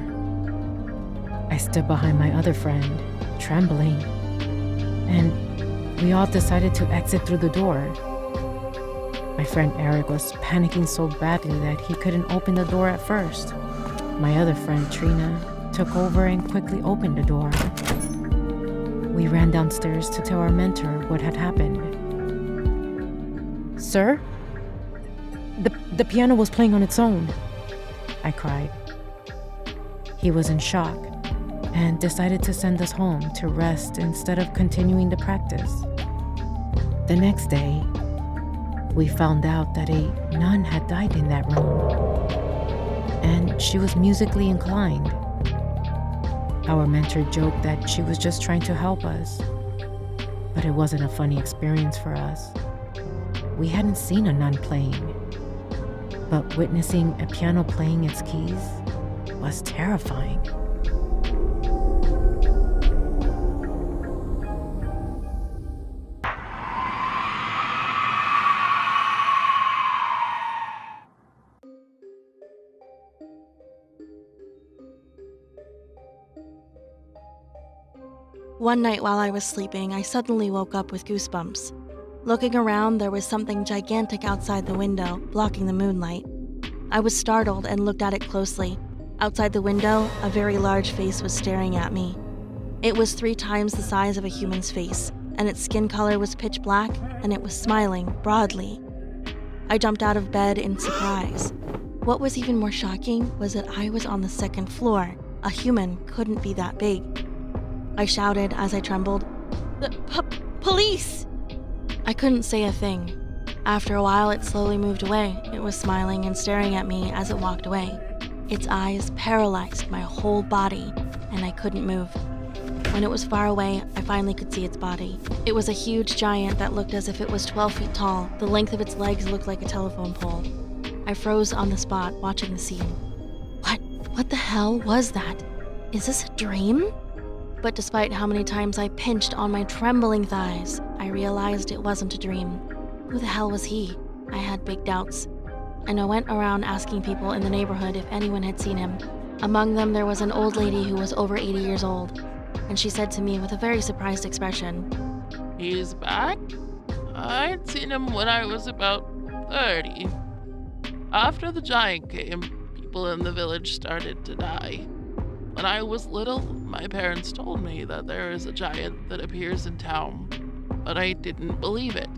Speaker 4: I stood behind my other friend, trembling, and we all decided to exit through the door. My friend Eric was panicking so badly that he couldn't open the door at first. My other friend Trina took over and quickly opened the door. We ran downstairs to tell our mentor what had happened. "Sir? The piano was playing on its own," I cried. He was in shock and decided to send us home to rest instead of continuing the practice. The next day, we found out that a nun had died in that room, and she was musically inclined. Our mentor joked that she was just trying to help us, but it wasn't a funny experience for us. We hadn't seen a nun playing, but witnessing a piano playing its keys was terrifying.
Speaker 7: One night while I was sleeping, I suddenly woke up with goosebumps. Looking around, there was something gigantic outside the window, blocking the moonlight. I was startled and looked at it closely. Outside the window, a very large face was staring at me. It was 3 times the size of a human's face, and its skin color was pitch black, and it was smiling broadly. I jumped out of bed in surprise. What was even more shocking was that I was on the 2nd floor. A human couldn't be that big. I shouted as I trembled, "The police!" I couldn't say a thing. After a while, it slowly moved away. It was smiling and staring at me as it walked away. Its eyes paralyzed my whole body, and I couldn't move. When it was far away, I finally could see its body. It was a huge giant that looked as if it was 12 feet tall. The length of its legs looked like a telephone pole. I froze on the spot, watching the scene. What the hell was that? Is this a dream? But despite how many times I pinched on my trembling thighs, I realized it wasn't a dream. Who the hell was he? I had big doubts. And I went around asking people in the neighborhood if anyone had seen him. Among them, there was an old lady who was over 80 years old. And she said to me with a very surprised expression,
Speaker 8: "He's back? I'd seen him when I was about 30. After the giant came, people in the village started to die. When I was little, my parents told me that there is a giant that appears in town, but I didn't believe it.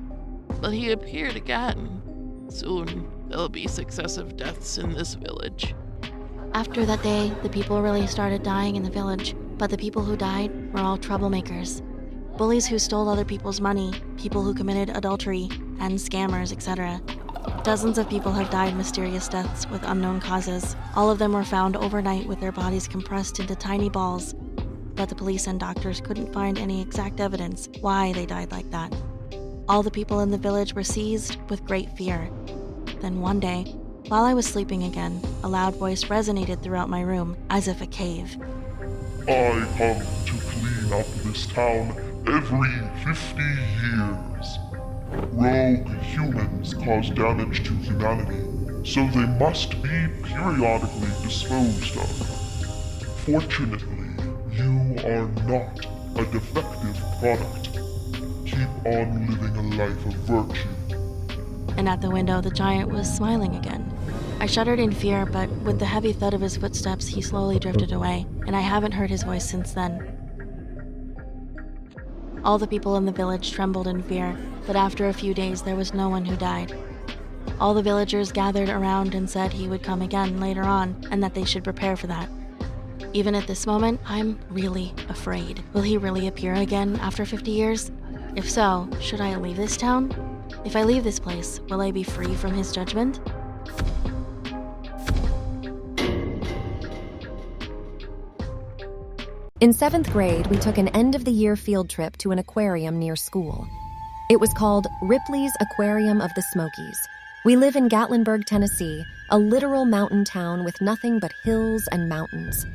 Speaker 8: But he appeared again. Soon, there'll be successive deaths in this village."
Speaker 7: After that day, the people really started dying in the village, but the people who died were all troublemakers. Bullies who stole other people's money, people who committed adultery, and scammers, etc. Dozens of people have died mysterious deaths with unknown causes. All of them were found overnight with their bodies compressed into tiny balls, but the police and doctors couldn't find any exact evidence why they died like that. All the people in the village were seized with great fear. Then one day, while I was sleeping again, a loud voice resonated throughout my room, as if a cave.
Speaker 9: "I come to clean up this town every 50 years. Rogue humans cause damage to humanity, so they must be periodically disposed of. Fortunately, you are not a defective product. Keep on living a life of virtue."
Speaker 7: And at the window, the giant was smiling again. I shuddered in fear, but with the heavy thud of his footsteps, he slowly drifted away, and I haven't heard his voice since then. All the people in the village trembled in fear, but after a few days, there was no one who died. All the villagers gathered around and said he would come again later on, and that they should prepare for that. Even at this moment, I'm really afraid. Will he really appear again after 50 years? If so, should I leave this town? If I leave this place, will I be free from his judgment?
Speaker 10: In 7th grade, we took an end-of-the-year field trip to an aquarium near school. It was called Ripley's Aquarium of the Smokies. We live in Gatlinburg, Tennessee, a literal mountain town with nothing but hills and mountains.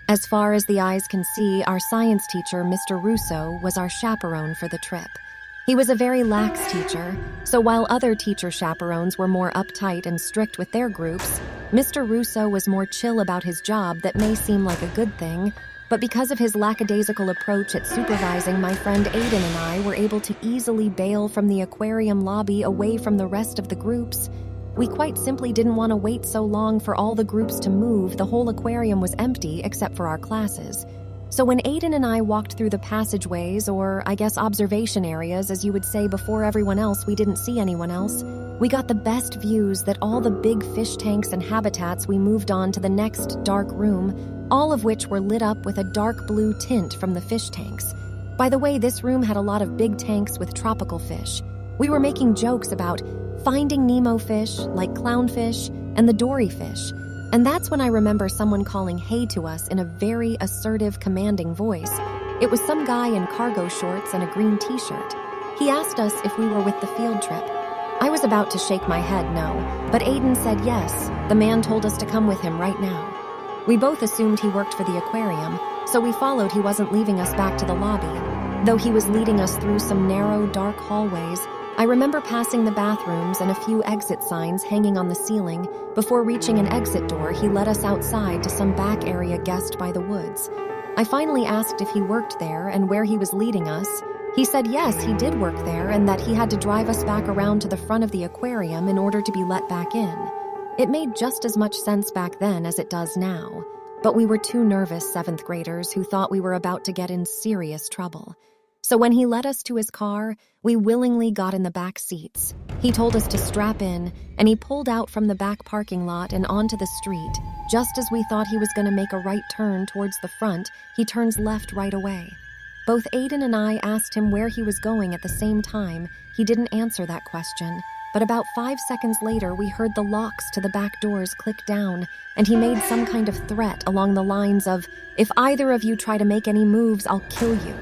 Speaker 10: As far as the eyes can see, our science teacher, Mr. Russo, was our chaperone for the trip. He was a very lax teacher, so while other teacher chaperones were more uptight and strict with their groups, Mr. Russo was more chill about his job. That may seem like a good thing, but because of his lackadaisical approach at supervising, my friend Aiden and I were able to easily bail from the aquarium lobby away from the rest of the groups. We quite simply didn't want to wait so long for all the groups to move. The whole aquarium was empty except for our classes. So when Aiden and I walked through the passageways, or I guess observation areas, as you would say, before everyone else, we didn't see anyone else, we got the best views that all the big fish tanks and habitats. We moved on to the next dark room, all of which were lit up with a dark blue tint from the fish tanks. By the way, this room had a lot of big tanks with tropical fish. We were making jokes about finding Nemo fish, like clownfish, and the dory fish. And that's when I remember someone calling hey to us in a very assertive, commanding voice. It was some guy in cargo shorts and a green t-shirt. He asked us if we were with the field trip. I was about to shake my head no, but Aiden said yes. The man told us to come with him right now. We both assumed he worked for the aquarium, so we followed he wasn't leaving us back to the lobby. Though he was leading us through some narrow, dark hallways, I remember passing the bathrooms and a few exit signs hanging on the ceiling. Before reaching an exit door, he led us outside to some back area guessed by the woods. I finally asked if he worked there and where he was leading us. He said yes, he did work there and that he had to drive us back around to the front of the aquarium in order to be let back in. It made just as much sense back then as it does now, but we were two nervous 7th graders who thought we were about to get in serious trouble. So when he led us to his car, we willingly got in the back seats. He told us to strap in, and he pulled out from the back parking lot and onto the street. Just as we thought he was going to make a right turn towards the front, he turns left right away. Both Aiden and I asked him where he was going at the same time. He didn't answer that question, but about 5 seconds later, we heard the locks to the back doors click down, and he made some kind of threat along the lines of, "If either of you try to make any moves, I'll kill you."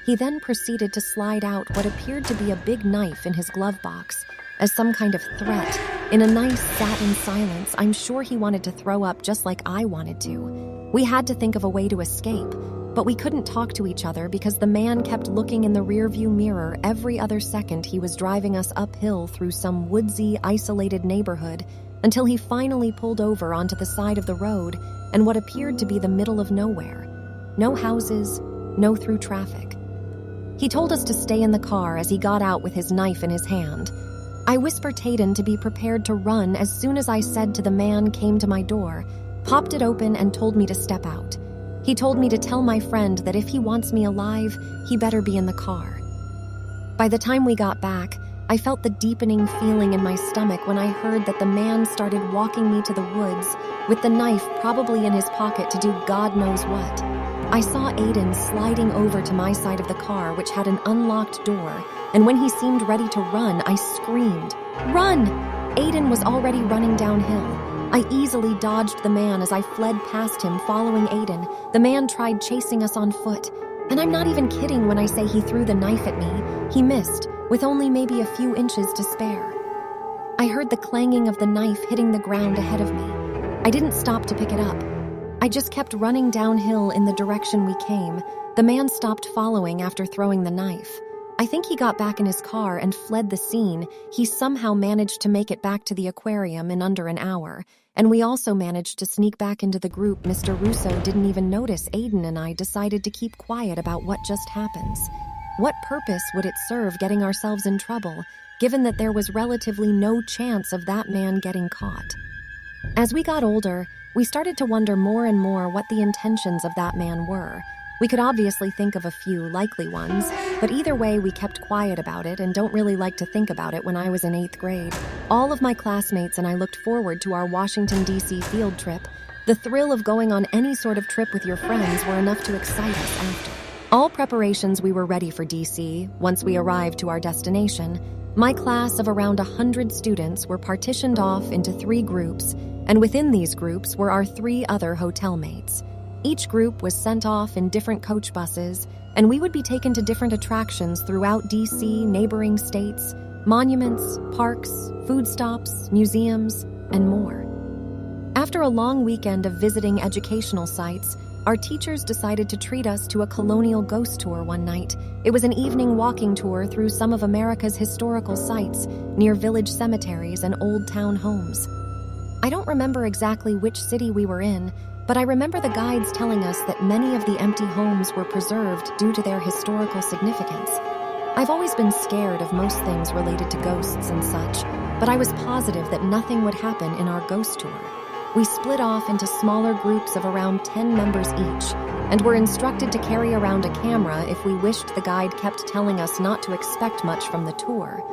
Speaker 10: He then proceeded to slide out what appeared to be a big knife in his glove box as some kind of threat. In a nice satin silence, I'm sure he wanted to throw up just like I wanted to. We had to think of a way to escape, but we couldn't talk to each other because the man kept looking in the rearview mirror every other second he was driving us uphill through some woodsy, isolated neighborhood until he finally pulled over onto the side of the road and what appeared to be the middle of nowhere. No houses, no through traffic. He told us to stay in the car as he got out with his knife in his hand. I whispered Tayden to be prepared to run as soon as I said to the man came to my door, popped it open and told me to step out. He told me to tell my friend that if he wants me alive, he better be in the car. By the time we got back, I felt the deepening feeling in my stomach when I heard that the man started walking me to the woods with the knife probably in his pocket to do God knows what. I saw Aiden sliding over to my side of the car, which had an unlocked door, and when he seemed ready to run, I screamed, "Run!" Aiden was already running downhill. I easily dodged the man as I fled past him, following Aiden. The man tried chasing us on foot, and I'm not even kidding when I say he threw the knife at me. He missed, with only maybe a few inches to spare. I heard the clanging of the knife hitting the ground ahead of me. I didn't stop to pick it up. I just kept running downhill in the direction we came. The man stopped following after throwing the knife. I think he got back in his car and fled the scene. He somehow managed to make it back to the aquarium in under an hour. And we also managed to sneak back into the group. Mr. Russo didn't even notice Aiden and I decided to keep quiet about what just happened. What purpose would it serve getting ourselves in trouble, given that there was relatively no chance of that man getting caught? As we got older, we started to wonder more and more what the intentions of that man were. We could obviously think of a few likely ones, but either way we kept quiet about it and don't really like to think about it. When I was in 8th grade, all of my classmates and I looked forward to our Washington, D.C. field trip. The thrill of going on any sort of trip with your friends were enough to excite us after. All preparations, we were ready for D.C. Once we arrived to our destination, my class of around 100 students were partitioned off into 3 groups, and within these groups were our 3 other hotel mates. Each group was sent off in different coach buses, and we would be taken to different attractions throughout D.C., neighboring states, monuments, parks, food stops, museums, and more. After a long weekend of visiting educational sites, our teachers decided to treat us to a colonial ghost tour one night. It was an evening walking tour through some of America's historical sites near village cemeteries and old town homes. I don't remember exactly which city we were in, but I remember the guides telling us that many of the empty homes were preserved due to their historical significance. I've always been scared of most things related to ghosts and such, but I was positive that nothing would happen in our ghost tour. We split off into smaller groups of around 10 members each, and were instructed to carry around a camera if we wished. The guide kept telling us not to expect much from the tour,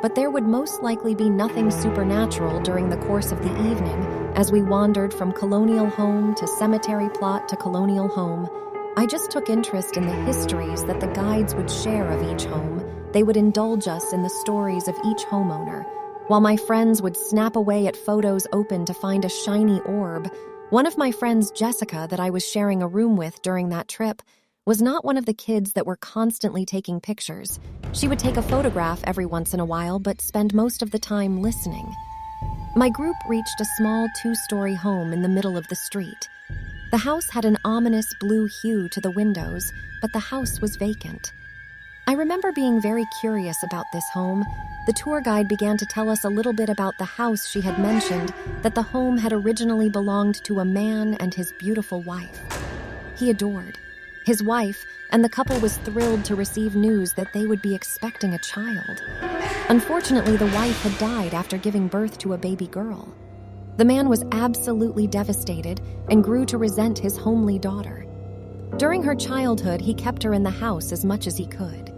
Speaker 10: but there would most likely be nothing supernatural during the course of the evening as we wandered from colonial home to cemetery plot to colonial home. I just took interest in the histories that the guides would share of each home. They would indulge us in the stories of each homeowner, while my friends would snap away at photos open to find a shiny orb. One of my friends, Jessica, that I was sharing a room with during that trip, was not one of the kids that were constantly taking pictures. She would take a photograph every once in a while, but spend most of the time listening. My group reached a small 2-story home in the middle of the street. The house had an ominous blue hue to the windows, but the house was vacant. I remember being very curious about this home. The tour guide began to tell us a little bit about the house. She had mentioned that the home had originally belonged to a man and his beautiful wife. He adored his wife, and the couple was thrilled to receive news that they would be expecting a child. Unfortunately, the wife had died after giving birth to a baby girl. The man was absolutely devastated and grew to resent his homely daughter. During her childhood, he kept her in the house as much as he could.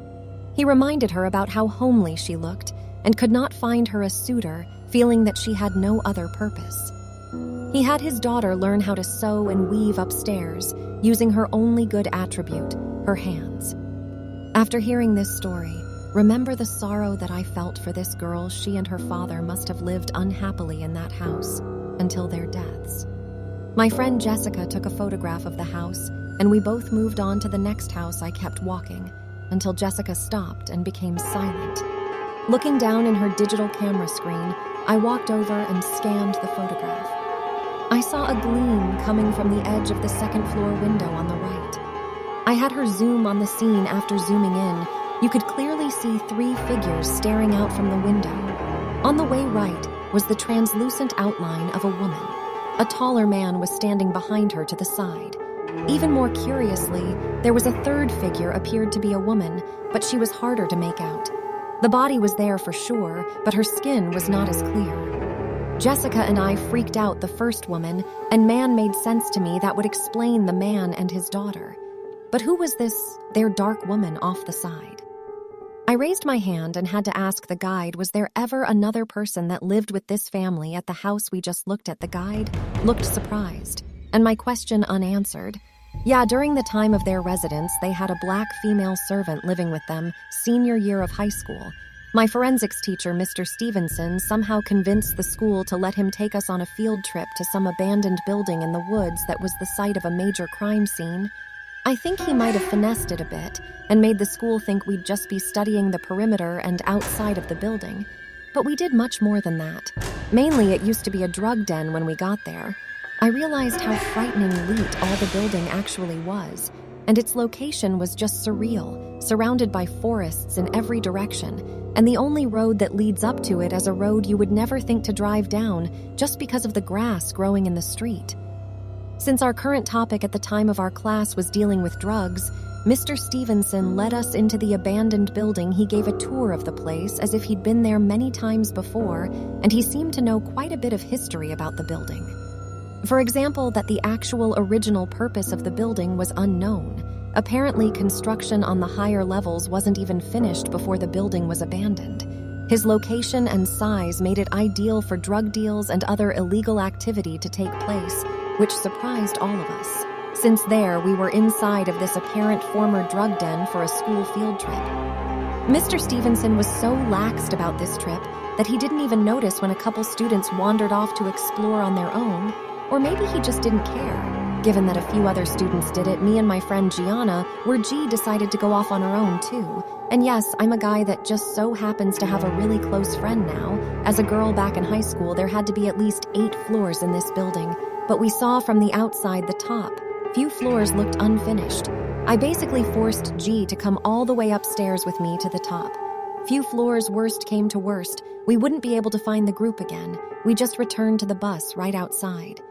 Speaker 10: He reminded her about how homely she looked and could not find her a suitor, feeling that she had no other purpose. He had his daughter learn how to sew and weave upstairs, using her only good attribute, her hands. After hearing this story, remember the sorrow that I felt for this girl. She and her father must have lived unhappily in that house until their deaths. My friend Jessica took a photograph of the house, and we both moved on to the next house. I kept walking until Jessica stopped and became silent. Looking down in her digital camera screen, I walked over and scanned the photograph. I saw a gleam coming from the edge of the second-floor window on the right. I had her zoom on the scene. After zooming in, you could clearly see 3 figures staring out from the window. On the way right was the translucent outline of a woman. A taller man was standing behind her to the side. Even more curiously, there was a 3rd figure appeared to be a woman, but she was harder to make out. The body was there for sure, but her skin was not as clear. Jessica and I freaked out the first woman, and man made sense to me. That would explain the man and his daughter. But who was their dark woman off the side? I raised my hand and had to ask the guide, was there ever another person that lived with this family at the house we just looked at? The guide looked surprised, and my question unanswered. Yeah, during the time of their residence, they had a black female servant living with them, senior year of high school. My forensics teacher, Mr. Stevenson, somehow convinced the school to let him take us on a field trip to some abandoned building in the woods that was the site of a major crime scene. I think he might have finessed it a bit and made the school think we'd just be studying the perimeter and outside of the building. But we did much more than that. Mainly, it used to be a drug den when we got there. I realized how frighteningly neat all the building actually was, and its location was just surreal, surrounded by forests in every direction, and the only road that leads up to it is a road you would never think to drive down just because of the grass growing in the street. Since our current topic at the time of our class was dealing with drugs, Mr. Stevenson led us into the abandoned building. He gave a tour of the place as if he'd been there many times before, and he seemed to know quite a bit of history about the building. For example, that the actual original purpose of the building was unknown. Apparently, construction on the higher levels wasn't even finished before the building was abandoned. His location and size made it ideal for drug deals and other illegal activity to take place, which surprised all of us, since there we were inside of this apparent former drug den for a school field trip. Mr. Stevenson was so laxed about this trip that he didn't even notice when a couple students wandered off to explore on their own, or maybe he just didn't care. Given that a few other students did it, me and my friend Gianna decided to go off on our own too. And yes, I'm a guy that just so happens to have a really close friend now. As a girl back in high school, there had to be at least 8 floors in this building, but we saw from the outside the top. Few floors looked unfinished. I basically forced G to come all the way upstairs with me to the top. Few floors, worst came to worst, we wouldn't be able to find the group again. We just returned to the bus right outside.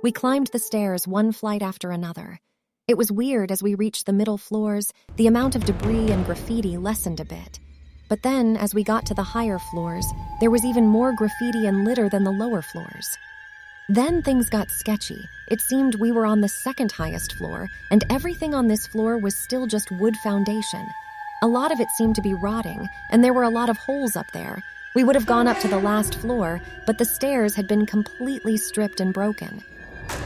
Speaker 10: We climbed the stairs one flight after another. It was weird as we reached the middle floors, the amount of debris and graffiti lessened a bit. But then, as we got to the higher floors, there was even more graffiti and litter than the lower floors. Then things got sketchy. It seemed we were on the 2nd highest floor, and everything on this floor was still just wood foundation. A lot of it seemed to be rotting, and there were a lot of holes up there. We would have gone up to the last floor, but the stairs had been completely stripped and broken.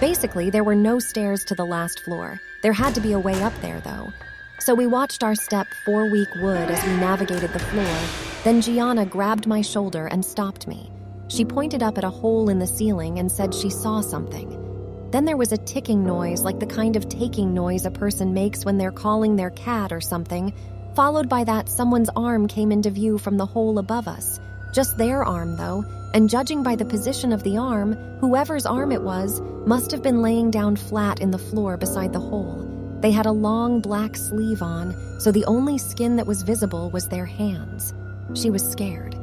Speaker 10: Basically, there were no stairs to the last floor. There had to be a way up there, though. So we watched our step 4-week wood as we navigated the floor. Then Gianna grabbed my shoulder and stopped me. She pointed up at a hole in the ceiling and said she saw something. Then there was a ticking noise, like the kind of taking noise a person makes when they're calling their cat or something. Followed by that, someone's arm came into view from the hole above us. Just their arm, though, and judging by the position of the arm, whoever's arm it was must have been laying down flat in the floor beside the hole. They had a long black sleeve on, so the only skin that was visible was their hands. She was scared.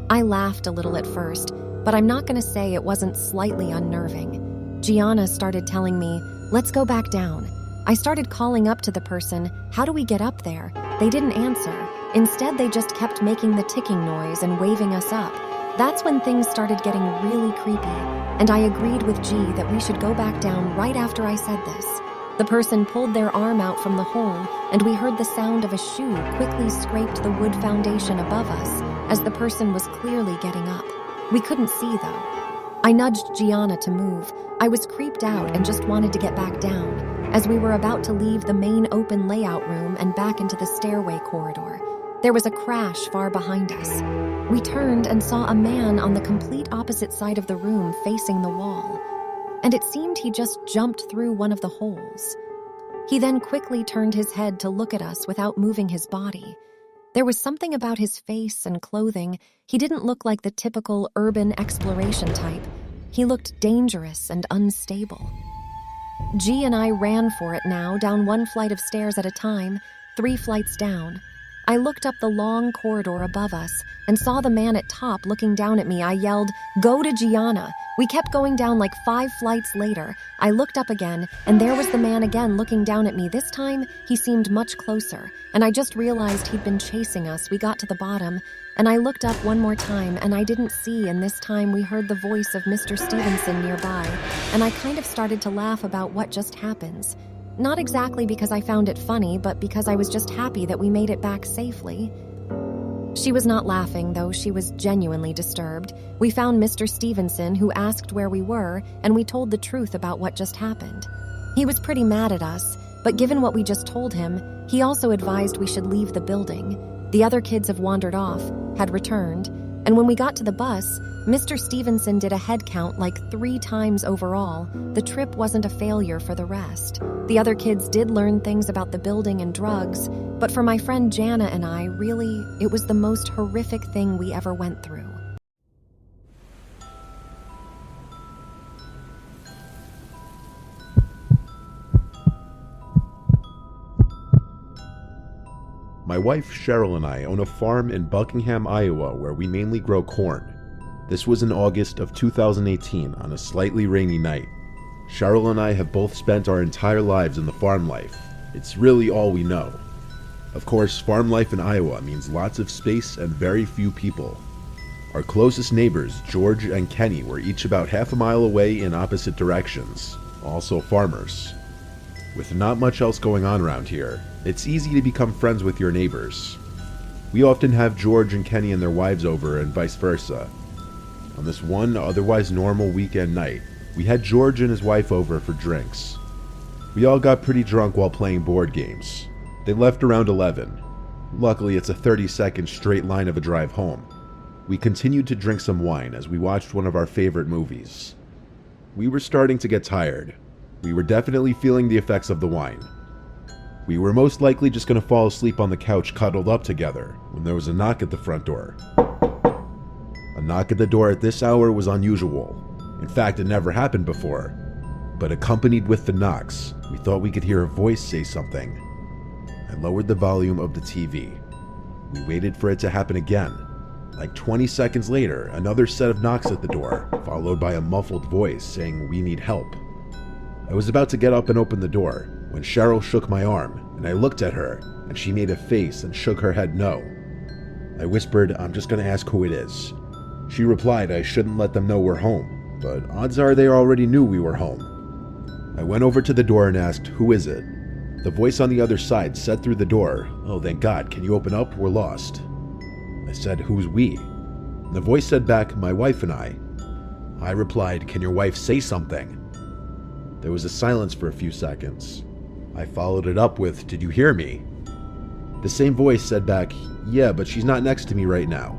Speaker 10: I laughed a little at first, but I'm not going to say it wasn't slightly unnerving. Gianna started telling me, "Let's go back down." I started calling up to the person, "How do we get up there?" They didn't answer. Instead, they just kept making the ticking noise and waving us up. That's when things started getting really creepy, and I agreed with G that we should go back down right after I said this. The person pulled their arm out from the hole, and we heard the sound of a shoe quickly scraped the wood foundation above us as the person was clearly getting up. We couldn't see, though. I nudged Gianna to move. I was creeped out and just wanted to get back down, as we were about to leave the main open layout room and back into the stairway corridor. There was a crash far behind us. We turned and saw a man on the complete opposite side of the room facing the wall, and it seemed he just jumped through one of the holes. He then quickly turned his head to look at us without moving his body. There was something about his face and clothing. He didn't look like the typical urban exploration type. He looked dangerous and unstable. G and I ran for it now, down one flight of stairs at a time, 3 flights down. I looked up the long corridor above us and saw the man at top looking down at me. I yelled, "Go to Gianna." We kept going down like 5 flights later. I looked up again, and there was the man again looking down at me. This time, he seemed much closer, and I just realized he'd been chasing us. We got to the bottom, and I looked up one more time, and I didn't see, and this time we heard the voice of Mr. Stevenson nearby, and I kind of started to laugh about what just happens. Not exactly because I found it funny, but because I was just happy that we made it back safely. She was not laughing, though she was genuinely disturbed. We found Mr. Stevenson, who asked where we were, and we told the truth about what just happened. He was pretty mad at us, but given what we just told him, he also advised we should leave the building. The other kids have wandered off, had returned, and when we got to the bus, Mr. Stevenson did a head count like 3 times overall. The trip wasn't a failure for the rest. The other kids did learn things about the building and drugs, but for my friend Jana and I, really, it was the most horrific thing we ever went through.
Speaker 11: My wife Cheryl and I own a farm in Buckingham, Iowa, where we mainly grow corn. This was in August of 2018 on a slightly rainy night. Cheryl and I have both spent our entire lives in the farm life. It's really all we know. Of course, farm life in Iowa means lots of space and very few people. Our closest neighbors, George and Kenny, were each about half a mile away in opposite directions, also farmers. With not much else going on around here, it's easy to become friends with your neighbors. We often have George and Kenny and their wives over and vice versa. On this one otherwise normal weekend night, we had George and his wife over for drinks. We all got pretty drunk while playing board games. They left around 11. Luckily, it's a 30-second straight line of a drive home. We continued to drink some wine as we watched one of our favorite movies. We were starting to get tired. We were definitely feeling the effects of the wine. We were most likely just going to fall asleep on the couch cuddled up together when there was a knock at the front door. A knock at the door at this hour was unusual. In fact, it never happened before. But accompanied with the knocks, we thought we could hear a voice say something. I lowered the volume of the TV. We waited for it to happen again. Like 20 seconds later, another set of knocks at the door, followed by a muffled voice saying, "We need help." I was about to get up and open the door when Cheryl shook my arm, and I looked at her, and she made a face and shook her head no. I whispered, "I'm just going to ask who it is." She replied I shouldn't let them know we're home, but odds are they already knew we were home. I went over to the door and asked, "Who is it?" The voice on the other side said through the door, "Oh, thank God, can you open up? We're lost." I said, "Who's we?" The voice said back, "My wife and I." I replied, "Can your wife say something?" There was a silence for a few seconds. I followed it up with, "Did you hear me?" The same voice said back, "Yeah, but she's not next to me right now."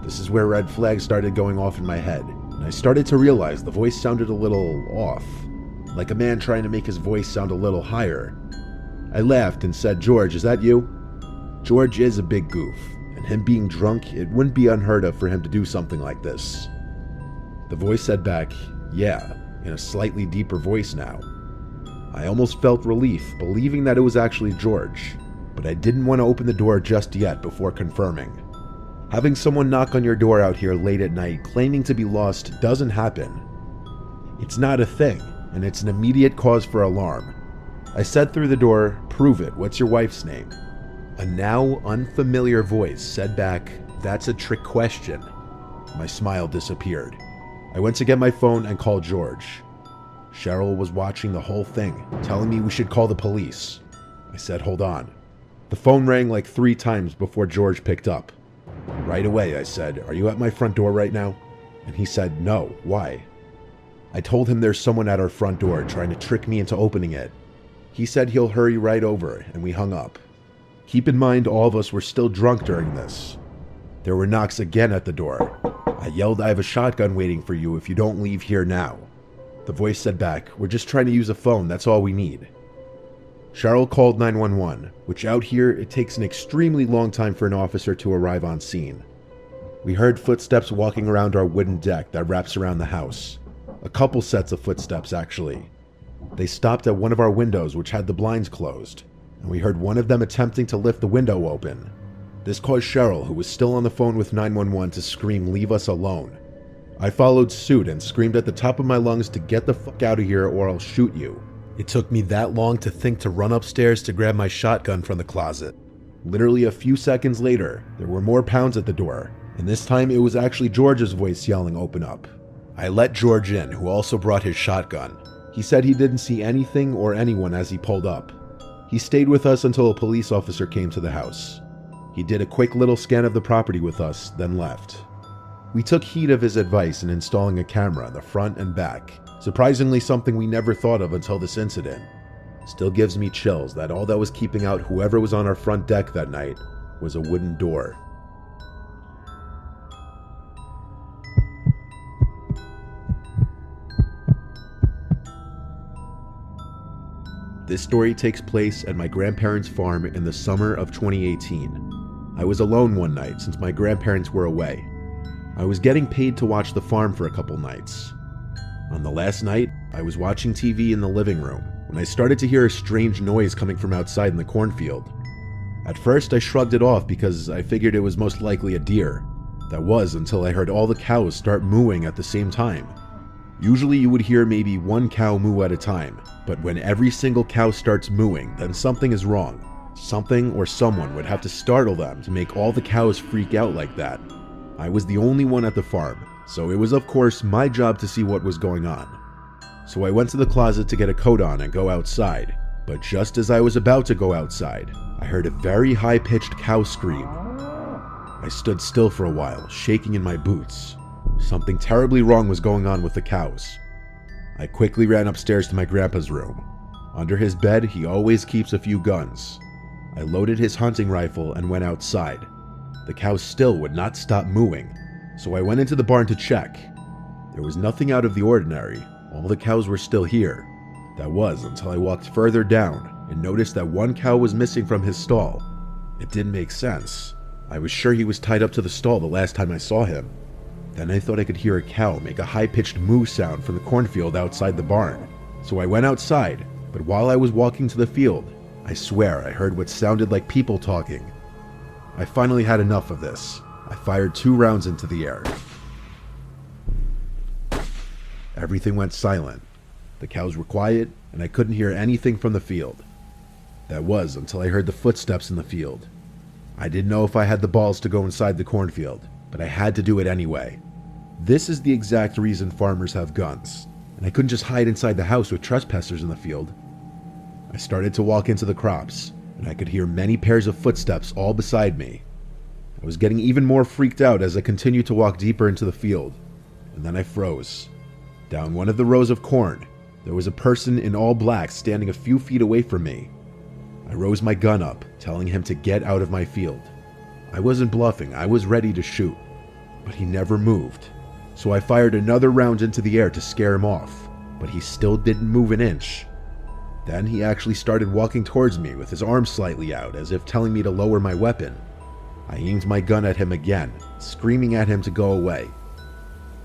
Speaker 11: This is where red flags started going off in my head, and I started to realize the voice sounded a little off, like a man trying to make his voice sound a little higher. I laughed and said, "George, is that you?" George is a big goof, and him being drunk, it wouldn't be unheard of for him to do something like this. The voice said back, "Yeah," in a slightly deeper voice now. I almost felt relief, believing that it was actually George, but I didn't want to open the door just yet before confirming. Having someone knock on your door out here late at night claiming to be lost doesn't happen. It's not a thing, and it's an immediate cause for alarm. I said through the door, "Prove it, what's your wife's name?" A now unfamiliar voice said back, "That's a trick question." My smile disappeared. I went to get my phone and called George. Cheryl was watching the whole thing, telling me we should call the police. I said, "Hold on." The phone rang like 3 times before George picked up. Right away, I said, "Are you at my front door right now?" And he said, "No, why?" I told him there's someone at our front door trying to trick me into opening it. He said he'll hurry right over, and we hung up. Keep in mind, all of us were still drunk during this. There were knocks again at the door. I yelled, "I have a shotgun waiting for you if you don't leave here now." The voice said back, "We're just trying to use a phone, that's all we need." Cheryl called 911, which out here, it takes an extremely long time for an officer to arrive on scene. We heard footsteps walking around our wooden deck that wraps around the house. A couple sets of footsteps, actually. They stopped at one of our windows, which had the blinds closed, and we heard one of them attempting to lift the window open. This caused Cheryl, who was still on the phone with 911, to scream, "Leave us alone." I followed suit and screamed at the top of my lungs to get the fuck out of here or I'll shoot you. It took me that long to think to run upstairs to grab my shotgun from the closet. Literally a few seconds later, there were more pounds at the door, and this time it was actually George's voice yelling, "Open up." I let George in, who also brought his shotgun. He said he didn't see anything or anyone as he pulled up. He stayed with us until a police officer came to the house. He did a quick little scan of the property with us, then left. We took heed of his advice in installing a camera in the front and back, surprisingly something we never thought of until this incident. Still gives me chills that all that was keeping out whoever was on our front deck that night was a wooden door. This story takes place at my grandparents' farm in the summer of 2018. I was alone one night since my grandparents were away. I was getting paid to watch the farm for a couple nights. On the last night, I was watching TV in the living room when I started to hear a strange noise coming from outside in the cornfield. At first, I shrugged it off because I figured it was most likely a deer. That was until I heard all the cows start mooing at the same time. Usually you would hear maybe one cow moo at a time, but when every single cow starts mooing, then something is wrong. Something or someone would have to startle them to make all the cows freak out like that. I was the only one at the farm, so it was of course my job to see what was going on. So I went to the closet to get a coat on and go outside, but just as I was about to go outside, I heard a very high-pitched cow scream. I stood still for a while, shaking in my boots. Something terribly wrong was going on with the cows. I quickly ran upstairs to my grandpa's room. Under his bed, he always keeps a few guns. I loaded his hunting rifle and went outside. The cows still would not stop mooing, so I went into the barn to check. There was nothing out of the ordinary. All the cows were still here. That was until I walked further down and noticed that one cow was missing from his stall. It didn't make sense. I was sure he was tied up to the stall the last time I saw him. Then I thought I could hear a cow make a high-pitched moo sound from the cornfield outside the barn. So I went outside, but while I was walking to the field, I swear I heard what sounded like people talking. I finally had enough of this. I fired 2 rounds into the air. Everything went silent. The cows were quiet, and I couldn't hear anything from the field. That was until I heard the footsteps in the field. I didn't know if I had the balls to go inside the cornfield, but I had to do it anyway. This is the exact reason farmers have guns, and I couldn't just hide inside the house with trespassers in the field. I started to walk into the crops, and I could hear many pairs of footsteps all beside me. I was getting even more freaked out as I continued to walk deeper into the field, and then I froze. Down one of the rows of corn, there was a person in all black standing a few feet away from me. I rose my gun up, telling him to get out of my field. I wasn't bluffing, I was ready to shoot, but he never moved. So I fired another round into the air to scare him off, but he still didn't move an inch. Then he actually started walking towards me with his arms slightly out, as if telling me to lower my weapon. I aimed my gun at him again, screaming at him to go away.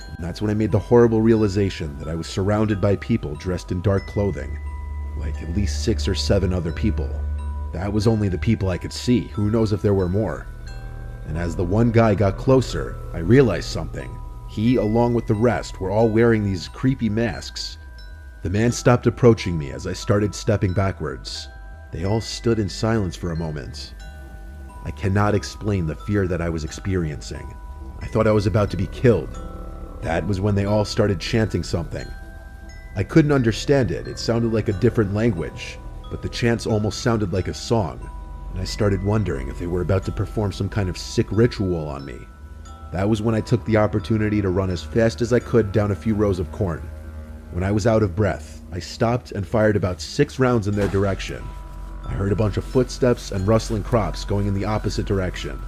Speaker 11: And that's when I made the horrible realization that I was surrounded by people dressed in dark clothing, like at least 6 or 7 other people. That was only the people I could see, who knows if there were more. And as the one guy got closer, I realized something. He, along with the rest, were all wearing these creepy masks. The man stopped approaching me as I started stepping backwards. They all stood in silence for a moment. I cannot explain the fear that I was experiencing. I thought I was about to be killed. That was when they all started chanting something. I couldn't understand it. It sounded like a different language, but the chants almost sounded like a song, and I started wondering if they were about to perform some kind of sick ritual on me. That was when I took the opportunity to run as fast as I could down a few rows of corn. When I was out of breath, I stopped and fired about 6 rounds in their direction. I heard a bunch of footsteps and rustling crops going in the opposite direction.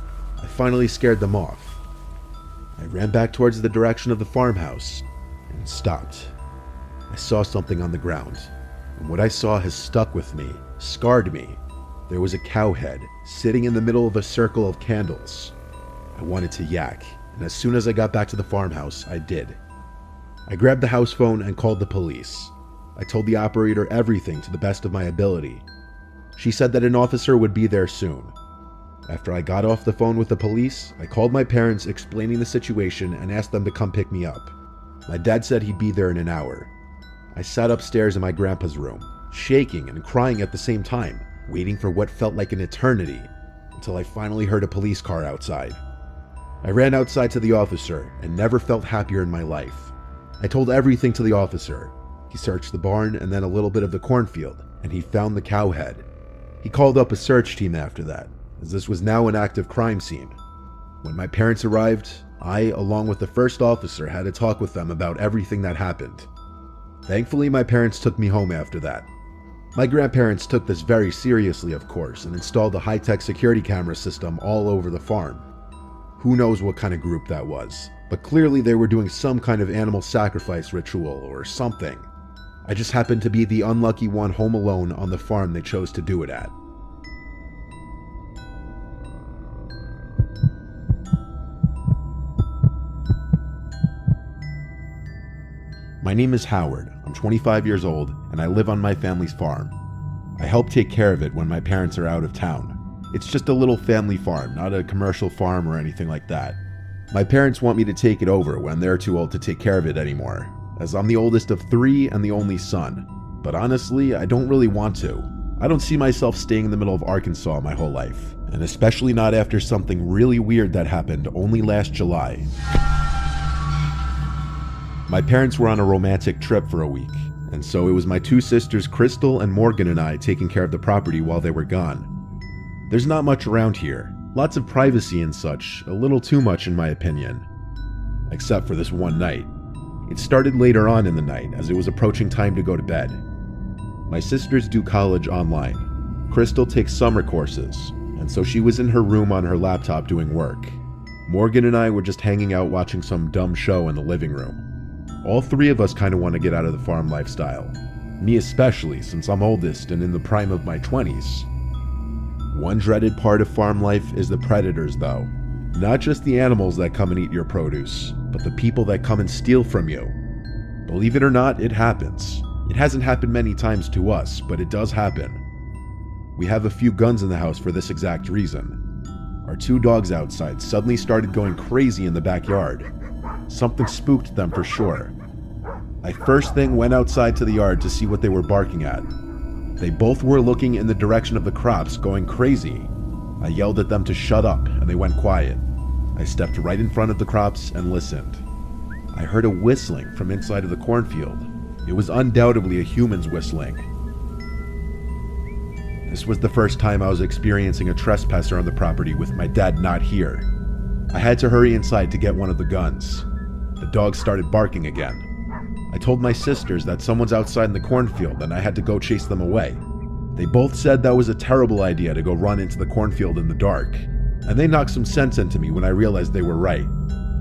Speaker 11: I finally scared them off. I ran back towards the direction of the farmhouse and stopped. I saw something on the ground, and what I saw has stuck with me, scarred me. There was a cow head sitting in the middle of a circle of candles. I wanted to yak, and as soon as I got back to the farmhouse, I did. I grabbed the house phone and called the police. I told the operator everything to the best of my ability. She said that an officer would be there soon. After I got off the phone with the police, I called my parents explaining the situation and asked them to come pick me up. My dad said he'd be there in an hour. I sat upstairs in my grandpa's room, shaking and crying at the same time, waiting for what felt like an eternity, until I finally heard a police car outside. I ran outside to the officer and never felt happier in my life. I told everything to the officer. He searched the barn and then a little bit of the cornfield, and he found the cow head. He called up a search team after that, as this was now an active crime scene. When my parents arrived, I, along with the first officer, had a talk with them about everything that happened. Thankfully, my parents took me home after that. My grandparents took this very seriously, of course, and installed a high-tech security camera system all over the farm. Who knows what kind of group that was, but clearly they were doing some kind of animal sacrifice ritual or something. I just happened to be the unlucky one home alone on the farm they chose to do it at. My name is Howard. I'm 25 years old, and I live on my family's farm. I help take care of it when my parents are out of town. It's just a little family farm, not a commercial farm or anything like that. My parents want me to take it over when they're too old to take care of it anymore, as I'm the oldest of 3 and the only son. But honestly, I don't really want to. I don't see myself staying in the middle of Arkansas my whole life, and especially not after something really weird that happened only last July. My parents were on a romantic trip for a week, and so it was my 2 sisters Crystal and Morgan and I taking care of the property while they were gone. There's not much around here, lots of privacy and such, a little too much in my opinion. Except for this one night. It started later on in the night as it was approaching time to go to bed. My sisters do college online. Crystal takes summer courses, and so she was in her room on her laptop doing work. Morgan and I were just hanging out watching some dumb show in the living room. All 3 of us kind of want to get out of the farm lifestyle. Me especially, since I'm oldest and in the prime of my 20s. One dreaded part of farm life is the predators, though. Not just the animals that come and eat your produce, but the people that come and steal from you. Believe it or not, it happens. It hasn't happened many times to us, but it does happen. We have a few guns in the house for this exact reason. Our 2 dogs outside suddenly started going crazy in the backyard. Something spooked them for sure. I first thing went outside to the yard to see what they were barking at. They both were looking in the direction of the crops, going crazy. I yelled at them to shut up, and they went quiet. I stepped right in front of the crops and listened. I heard a whistling from inside of the cornfield. It was undoubtedly a human's whistling. This was the first time I was experiencing a trespasser on the property with my dad not here. I had to hurry inside to get one of the guns. The dogs started barking again. I told my sisters that someone's outside in the cornfield and I had to go chase them away. They both said that was a terrible idea to go run into the cornfield in the dark, and they knocked some sense into me when I realized they were right.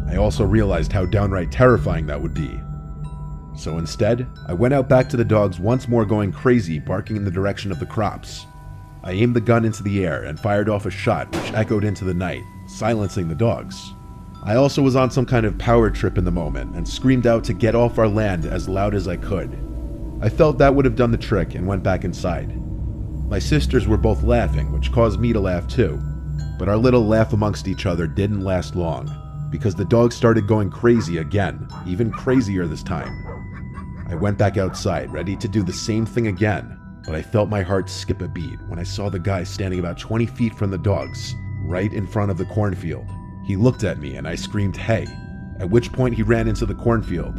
Speaker 11: I also realized how downright terrifying that would be. So instead, I went out back to the dogs once more going crazy, barking in the direction of the crops. I aimed the gun into the air and fired off a shot which echoed into the night. silencing the dogs. I also was on some kind of power trip in the moment and screamed out to get off our land as loud as I could. I felt that would have done the trick and went back inside. My sisters were both laughing, which caused me to laugh too, but our little laugh amongst each other didn't last long, because the dogs started going crazy again, even crazier this time. I went back outside, ready to do the same thing again, but I felt my heart skip a beat when I saw the guy standing about 20 feet from the dogs, right in front of the cornfield. He looked at me and I screamed, "Hey," at which point he ran into the cornfield.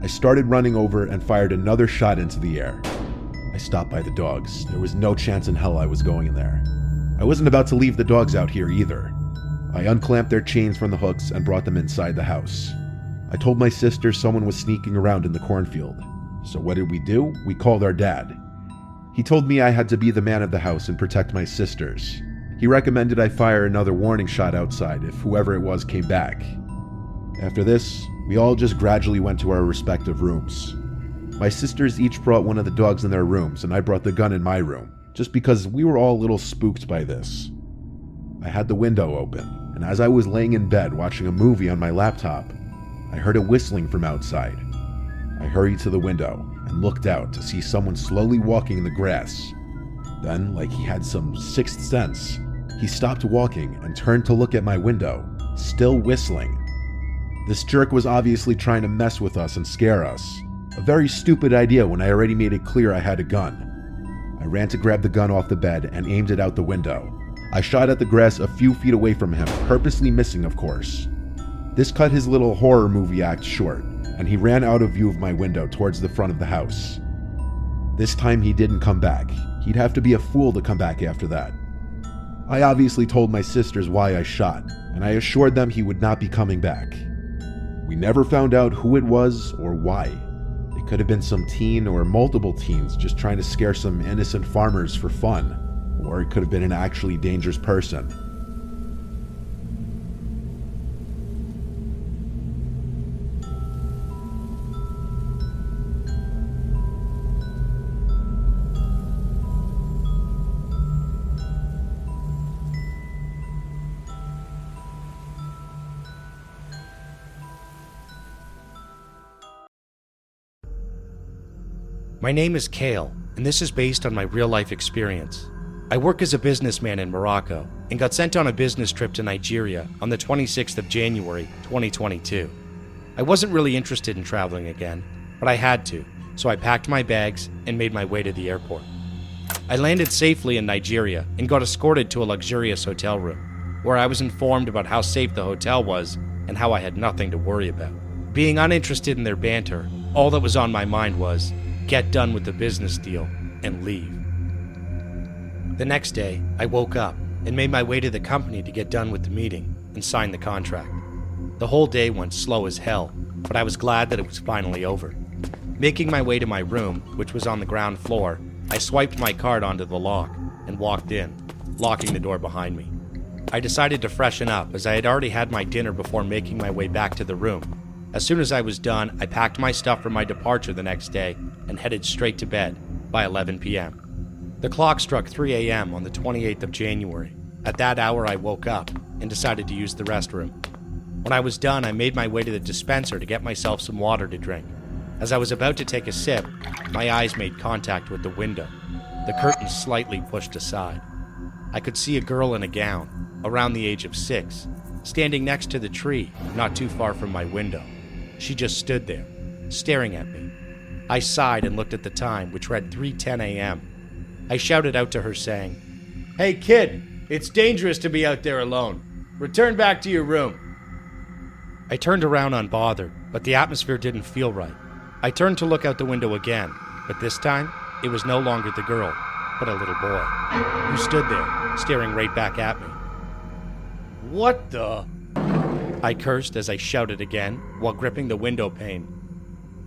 Speaker 11: I started running over and fired another shot into the air. I stopped by the dogs. There was no chance in hell I was going in there. I wasn't about to leave the dogs out here either. I unclamped their chains from the hooks and brought them inside the house. I told my sister someone was sneaking around in the cornfield. So what did we do? We called our dad. He told me I had to be the man of the house and protect my sisters. He recommended I fire another warning shot outside if whoever it was came back. After this, we all just gradually went to our respective rooms. My sisters each brought one of the dogs in their rooms, and I brought the gun in my room, just because we were all a little spooked by this. I had the window open, and as I was laying in bed watching a movie on my laptop, I heard a whistling from outside. I hurried to the window and looked out to see someone slowly walking in the grass. Then, like he had some sixth sense, he stopped walking and turned to look at my window, still whistling. This jerk was obviously trying to mess with us and scare us. A very stupid idea when I already made it clear I had a gun. I ran to grab the gun off the bed and aimed it out the window. I shot at the grass a few feet away from him, purposely missing, of course. This cut his little horror movie act short, and he ran out of view of my window towards the front of the house. This time he didn't come back. He'd have to be a fool to come back after that. I obviously told my sisters why I shot, and I assured them he would not be coming back. We never found out who it was or why. It could have been some teen or multiple teens just trying to scare some innocent farmers for fun, or it could have been an actually dangerous person.
Speaker 5: My name is Kale, and this is based on my real-life experience. I work as a businessman in Morocco and got sent on a business trip to Nigeria on the 26th of January, 2022. I wasn't really interested in traveling again, but I had to, so I packed my bags and made my way to the airport. I landed safely in Nigeria and got escorted to a luxurious hotel room, where I was informed about how safe the hotel was and how I had nothing to worry about. Being uninterested in their banter, all that was on my mind was, get done with the business deal and leave. The next day, I woke up and made my way to the company to get done with the meeting and sign the contract. The whole day went slow as hell, but I was glad that it was finally over. Making my way to my room, which was on the ground floor, I swiped my card onto the lock and walked in, locking the door behind me. I decided to freshen up as I had already had my dinner before making my way back to the room. As soon as I was done, I packed my stuff for my departure the next day and headed straight to bed by 11 p.m. The clock struck 3 a.m. on the 28th of January. At that hour, I woke up and decided to use the restroom. When I was done, I made my way to the dispenser to get myself some water to drink. As I was about to take a sip, my eyes made contact with the window, the curtains slightly pushed aside. I could see a girl in a gown, around the age of 6, standing next to the tree not too far from my window. She just stood there, staring at me. I sighed and looked at the time, which read 3:10 a.m. I shouted out to her saying, "Hey kid, it's dangerous to be out there alone. Return back to your room." I turned around unbothered, but the atmosphere didn't feel right. I turned to look out the window again, but this time, it was no longer the girl, but a little boy, who stood there, staring right back at me. "What the?" I cursed as I shouted again, while gripping the window pane.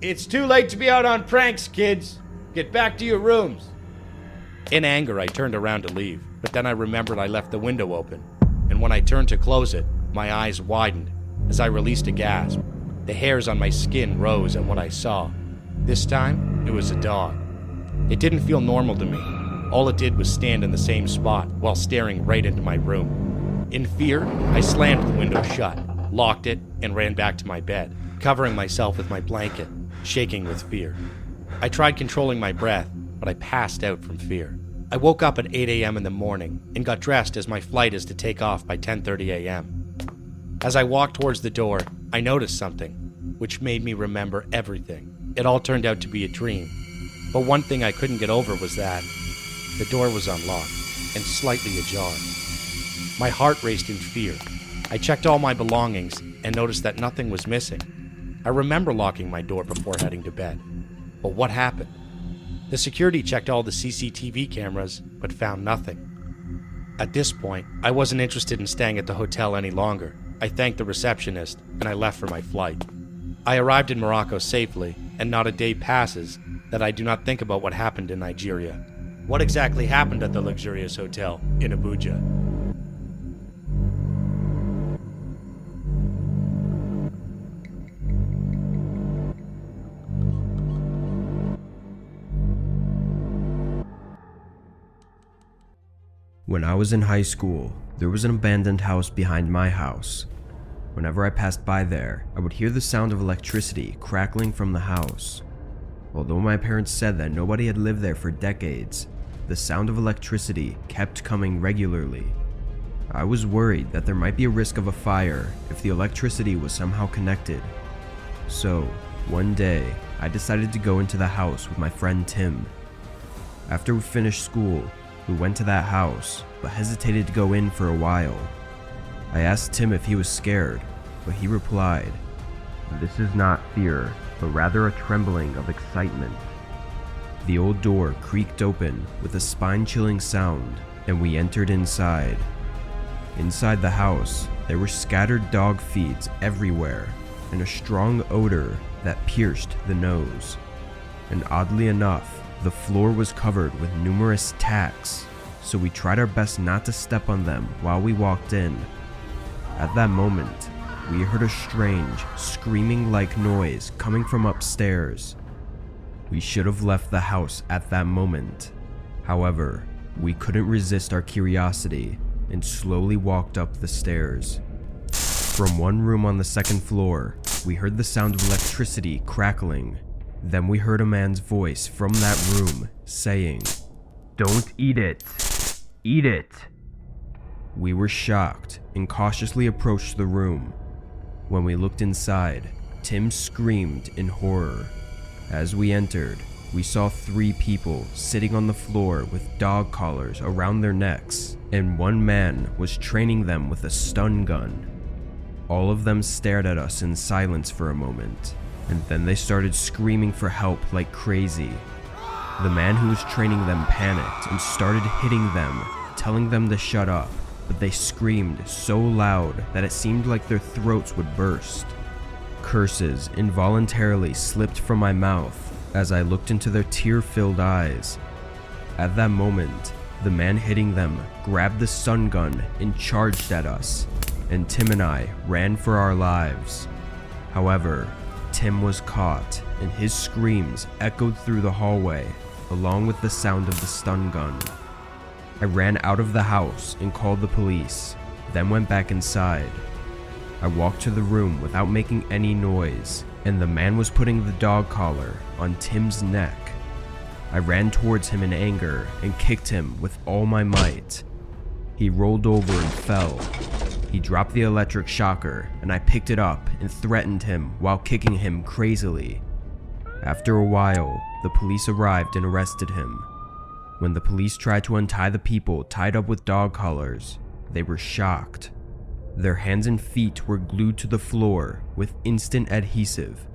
Speaker 5: "It's too late to be out on pranks, kids. Get back to your rooms." In anger, I turned around to leave, but then I remembered I left the window open, and when I turned to close it, my eyes widened as I released a gasp. The hairs on my skin rose at what I saw. This time, it was a dog. It didn't feel normal to me. All it did was stand in the same spot while staring right into my room. In fear, I slammed the window shut, locked it, and ran back to my bed, covering myself with my blanket, shaking with fear. I tried controlling my breath, but I passed out from fear. I woke up at 8 a.m. in the morning and got dressed as my flight is to take off by 10:30 a.m. As I walked towards the door, I noticed something, which made me remember everything. It all turned out to be a dream, but one thing I couldn't get over was that the door was unlocked and slightly ajar. My heart raced in fear. I checked all my belongings and noticed that nothing was missing. I remember locking my door before heading to bed. But what happened? The security checked all the CCTV cameras, but found nothing. At this point, I wasn't interested in staying at the hotel any longer. I thanked the receptionist, and I left for my flight. I arrived in Morocco safely, and not a day passes that I do not think about what happened in Nigeria. What exactly happened at the luxurious hotel in Abuja?
Speaker 12: When I was in high school, there was an abandoned house behind my house. Whenever I passed by there, I would hear the sound of electricity crackling from the house. Although my parents said that nobody had lived there for decades, the sound of electricity kept coming regularly. I was worried that there might be a risk of a fire if the electricity was somehow connected. So, one day, I decided to go into the house with my friend Tim. After we finished school, we went to that house, but hesitated to go in for a while. I asked Tim if he was scared, but he replied, "This is not fear, but rather a trembling of excitement." The old door creaked open with a spine-chilling sound, and we entered inside. Inside the house, there were scattered dog feeds everywhere, and a strong odor that pierced the nose. And oddly enough, the floor was covered with numerous tacks, so we tried our best not to step on them while we walked in. At that moment, we heard a strange, screaming-like noise coming from upstairs. We should have left the house at that moment. However, we couldn't resist our curiosity and slowly walked up the stairs. From one room on the second floor, we heard the sound of electricity crackling. Then we heard a man's voice from that room saying, "Don't eat it. Eat it." We were shocked and cautiously approached the room. When we looked inside, Tim screamed in horror. As we entered, we saw 3 people sitting on the floor with dog collars around their necks, and one man was training them with a stun gun. All of them stared at us in silence for a moment, and then they started screaming for help like crazy. The man who was training them panicked and started hitting them, telling them to shut up, but they screamed so loud that it seemed like their throats would burst. Curses involuntarily slipped from my mouth as I looked into their tear-filled eyes. At that moment, the man hitting them grabbed the stun gun and charged at us, and Tim and I ran for our lives. However, Tim was caught, and his screams echoed through the hallway, along with the sound of the stun gun. I ran out of the house and called the police, then went back inside. I walked to the room without making any noise, and the man was putting the dog collar on Tim's neck. I ran towards him in anger and kicked him with all my might. He rolled over and fell. He dropped the electric shocker, and I picked it up and threatened him while kicking him crazily. After a while, the police arrived and arrested him. When the police tried to untie the people tied up with dog collars, they were shocked. Their hands and feet were glued to the floor with instant adhesive.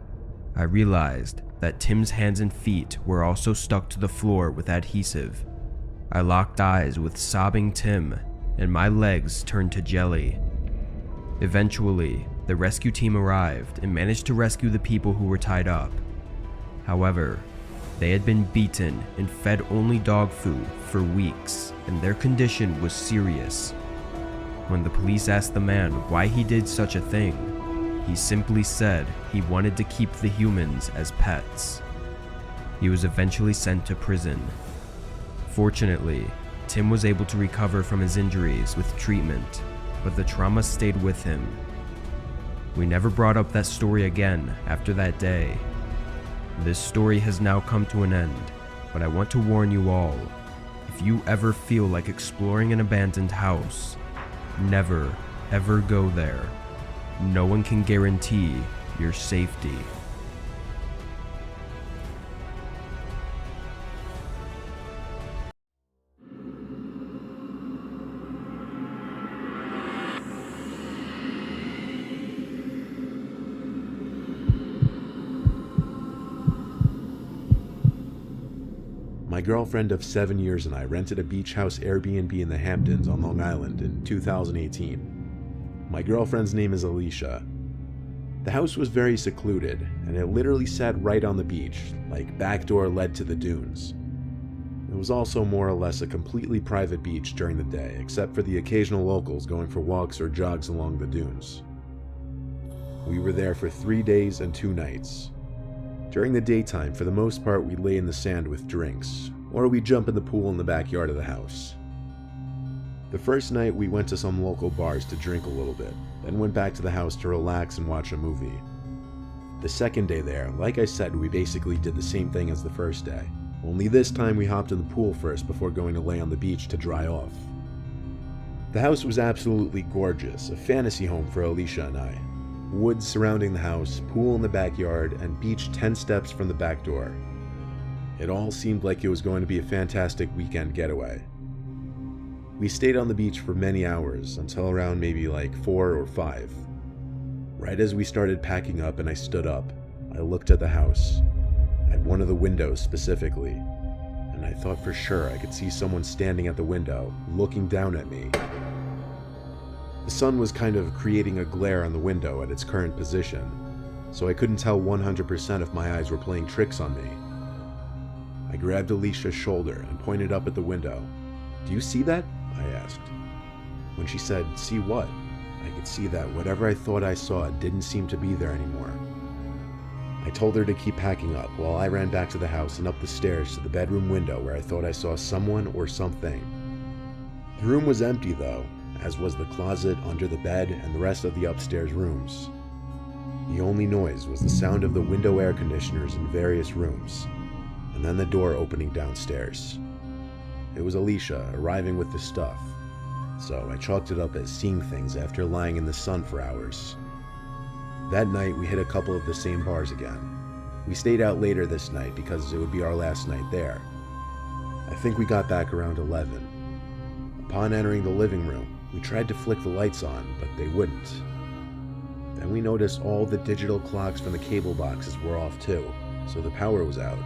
Speaker 12: I realized that Tim's hands and feet were also stuck to the floor with adhesive. I locked eyes with sobbing Tim, and my legs turned to jelly. Eventually, the rescue team arrived and managed to rescue the people who were tied up. However, they had been beaten and fed only dog food for weeks, and their condition was serious. When the police asked the man why he did such a thing, he simply said he wanted to keep the humans as pets. He was eventually sent to prison. Fortunately, Tim was able to recover from his injuries with treatment. but the trauma stayed with him. We never brought up that story again after that day. This story has now come to an end, but I want to warn you all, if you ever feel like exploring an abandoned house, never, ever go there. No one can guarantee your safety.
Speaker 11: My girlfriend of 7 years and I rented a beach house Airbnb in the Hamptons on Long Island in 2018. My girlfriend's name is Alicia. The house was very secluded, and it literally sat right on the beach, like back door led to the dunes. It was also more or less a completely private beach during the day, except for the occasional locals going for walks or jogs along the dunes. We were there for 3 days and 2 nights. During the daytime, for the most part, we lay in the sand with drinks, or we jump in the pool in the backyard of the house. The first night, we went to some local bars to drink a little bit, then went back to the house to relax and watch a movie. The second day there, like I said, we basically did the same thing as the first day, only this time we hopped in the pool first before going to lay on the beach to dry off. The house was absolutely gorgeous, a fantasy home for Alicia and I. Woods surrounding the house, pool in the backyard, and beach 10 steps from the back door. It all seemed like it was going to be a fantastic weekend getaway. We stayed on the beach for many hours, until around maybe like 4 or 5. Right as we started packing up and I stood up, I looked at the house, at one of the windows specifically, and I thought for sure I could see someone standing at the window, looking down at me. The sun was kind of creating a glare on the window at its current position, so I couldn't tell 100% if my eyes were playing tricks on me. I grabbed Alicia's shoulder and pointed up at the window. "Do you see that?" I asked. When she said, "See what?" I could see that whatever I thought I saw didn't seem to be there anymore. I told her to keep packing up while I ran back to the house and up the stairs to the bedroom window where I thought I saw someone or something. The room was empty though, as was the closet, under the bed, and the rest of the upstairs rooms. The only noise was the sound of the window air conditioners in various rooms, and then the door opening downstairs. It was Alicia arriving with the stuff, so I chalked it up as seeing things after lying in the sun for hours. That night we hit a couple of the same bars again. We stayed out later this night because it would be our last night there. I think we got back around 11. Upon entering the living room, we tried to flick the lights on, but they wouldn't. Then we noticed all the digital clocks from the cable boxes were off too, so the power was out.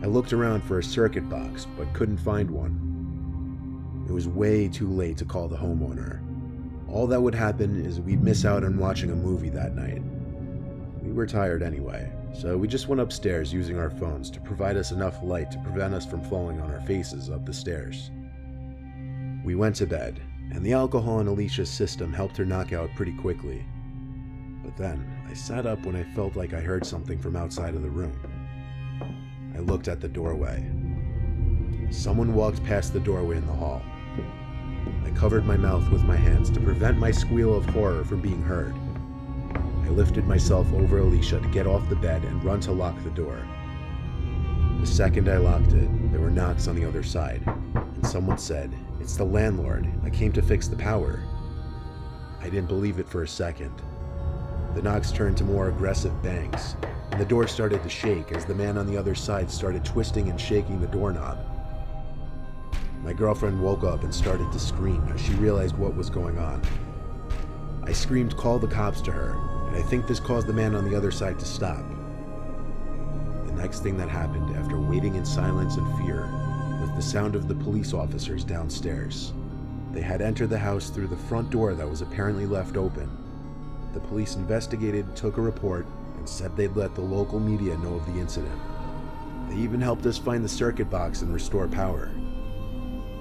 Speaker 11: I looked around for a circuit box, but couldn't find one. It was way too late to call the homeowner. All that would happen is we'd miss out on watching a movie that night. We were tired anyway, so we just went upstairs using our phones to provide us enough light to prevent us from falling on our faces up the stairs. We went to bed, and the alcohol in Alicia's system helped her knock out pretty quickly. But then, I sat up when I felt like I heard something from outside of the room. I looked at the doorway. Someone walked past the doorway in the hall. I covered my mouth with my hands to prevent my squeal of horror from being heard. I lifted myself over Alicia to get off the bed and run to lock the door. The second I locked it, there were knocks on the other side, and someone said, "It's the landlord. I came to fix the power." I didn't believe it for a second. The knocks turned to more aggressive bangs, and the door started to shake as the man on the other side started twisting and shaking the doorknob. My girlfriend woke up and started to scream as she realized what was going on. I screamed, "Call the cops," to her, and I think this caused the man on the other side to stop. The next thing that happened after waiting in silence and fear was the sound of the police officers downstairs. They had entered the house through the front door that was apparently left open. The police investigated, took a report, and said they'd let the local media know of the incident. They even helped us find the circuit box and restore power.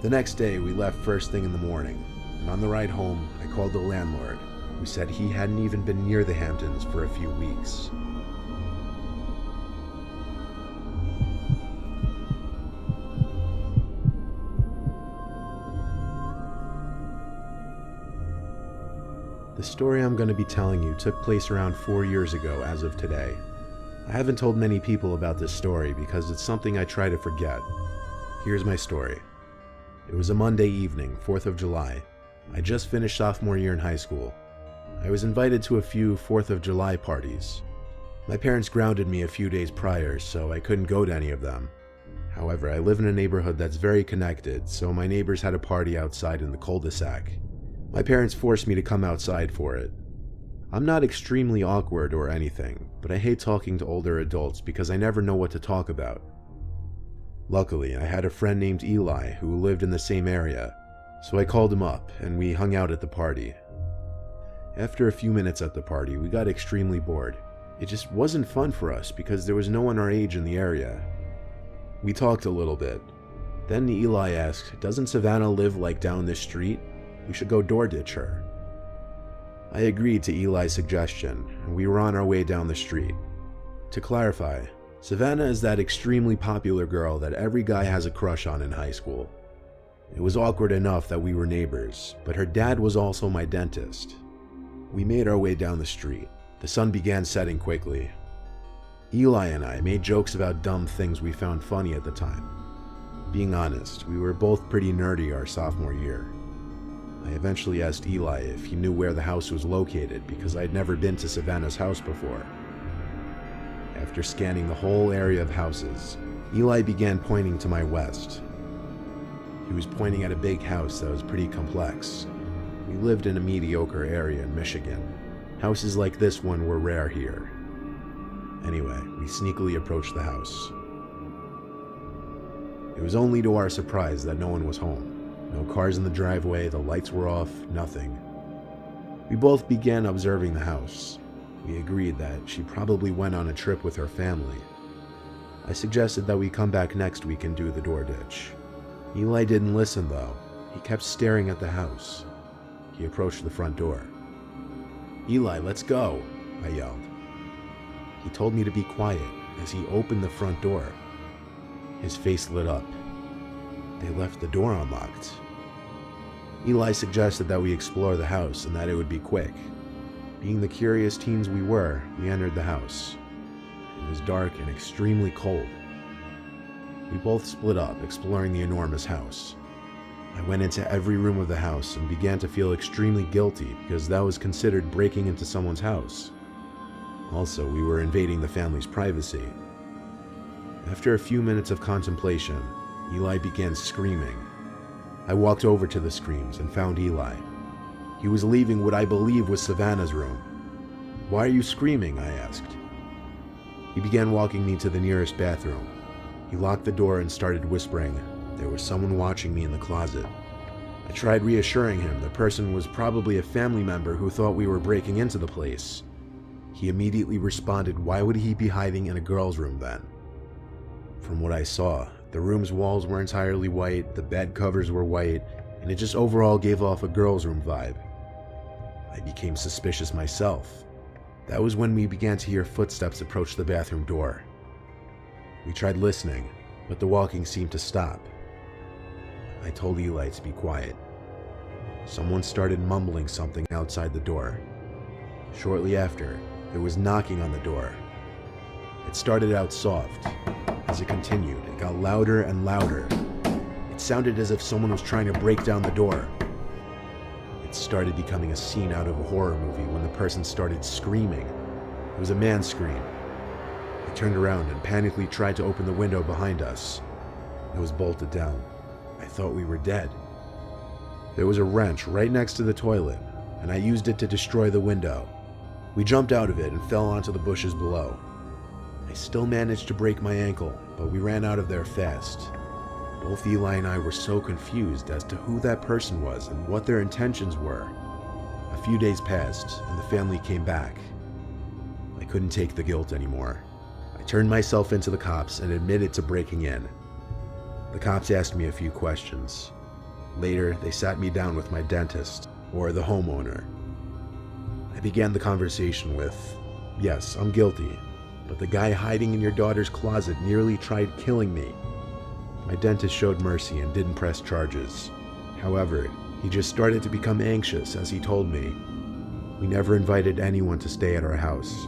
Speaker 11: The next day, we left first thing in the morning, and on the ride home, I called the landlord, who said he hadn't even been near the Hamptons for a few weeks. The story I'm going to be telling you took place around 4 years ago as of today. I haven't told many people about this story because it's something I try to forget. Here's my story. It was a Monday evening, 4th of July. I just finished sophomore year in high school. I was invited to a few 4th of July parties. My parents grounded me a few days prior, so I couldn't go to any of them. However, I live in a neighborhood that's very connected, so my neighbors had a party outside in the cul-de-sac. My parents forced me to come outside for it. I'm not extremely awkward or anything, but I hate talking to older adults because I never know what to talk about. Luckily, I had a friend named Eli who lived in the same area, so I called him up and we hung out at the party. After a few minutes at the party, we got extremely bored. It just wasn't fun for us because there was no one our age in the area. We talked a little bit. Then Eli asked, "Doesn't Savannah live like down this street? We should go door ditch her." I agreed to Eli's suggestion, and we were on our way down the street. To clarify, Savannah is that extremely popular girl that every guy has a crush on in high school. It was awkward enough that we were neighbors, but her dad was also my dentist. We made our way down the street. The sun began setting quickly. Eli and I made jokes about dumb things we found funny at the time. Being honest, we were both pretty nerdy our sophomore year. I eventually asked Eli if he knew where the house was located because I'd never been to Savannah's house before. After scanning the whole area of houses, Eli began pointing to my west. He was pointing at a big house that was pretty complex. We lived in a mediocre area in Michigan. Houses like this one were rare here. Anyway, we sneakily approached the house. It was only to our surprise that no one was home. No cars in the driveway, the lights were off, nothing. We both began observing the house. We agreed that she probably went on a trip with her family. I suggested that we come back next week and do the door ditch. Eli didn't listen though. He kept staring at the house. He approached the front door. "Eli, let's go," I yelled. He told me to be quiet as he opened the front door. His face lit up. They left the door unlocked. Eli suggested that we explore the house and that it would be quick. Being the curious teens we were, we entered the house. It was dark and extremely cold. We both split up, exploring the enormous house. I went into every room of the house and began to feel extremely guilty because that was considered breaking into someone's house. Also, we were invading the family's privacy. After a few minutes of contemplation, Eli began screaming. I walked over to the screams and found Eli. He was leaving what I believe was Savannah's room. "Why are you screaming?" I asked. He began walking me to the nearest bathroom. He locked the door and started whispering, "There was someone watching me in the closet." I tried reassuring him the person was probably a family member who thought we were breaking into the place. He immediately responded, "Why would he be hiding in a girl's room then?" From what I saw, the room's walls were entirely white, the bed covers were white, and it just overall gave off a girl's room vibe. I became suspicious myself. That was when we began to hear footsteps approach the bathroom door. We tried listening, but the walking seemed to stop. I told Eli to be quiet. Someone started mumbling something outside the door. Shortly after, there was knocking on the door. It started out soft. As it continued, it got louder and louder. It sounded as if someone was trying to break down the door. It started becoming a scene out of a horror movie when the person started screaming. It was a man's scream. I turned around and panically tried to open the window behind us. It was bolted down. I thought we were dead. There was a wrench right next to the toilet, and I used it to destroy the window. We jumped out of it and fell onto the bushes below. I still managed to break my ankle, but we ran out of there fast. Both Eli and I were so confused as to who that person was and what their intentions were. A few days passed, and the family came back. I couldn't take the guilt anymore. I turned myself into the cops and admitted to breaking in. The cops asked me a few questions. Later, they sat me down with my dentist, or the homeowner. I began the conversation with, "Yes, I'm guilty, but the guy hiding in your daughter's closet nearly tried killing me." My dentist showed mercy and didn't press charges. However, he just started to become anxious as he told me, We never invited anyone to stay at our house.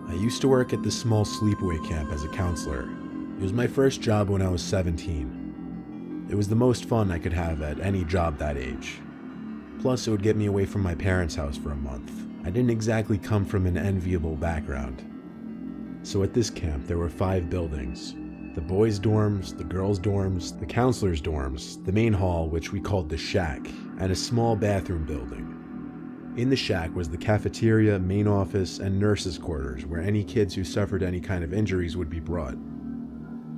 Speaker 11: I used to work at this small sleepaway camp as a counselor. It was my first job when I was 17. It was the most fun I could have at any job that age. Plus, it would get me away from my parents' house for a month. I didn't exactly come from an enviable background. So at this camp, there were 5 buildings. The boys' dorms, the girls' dorms, the counselors' dorms, the main hall, which we called the shack, and a small bathroom building. In the shack was the cafeteria, main office, and nurses' quarters, where any kids who suffered any kind of injuries would be brought.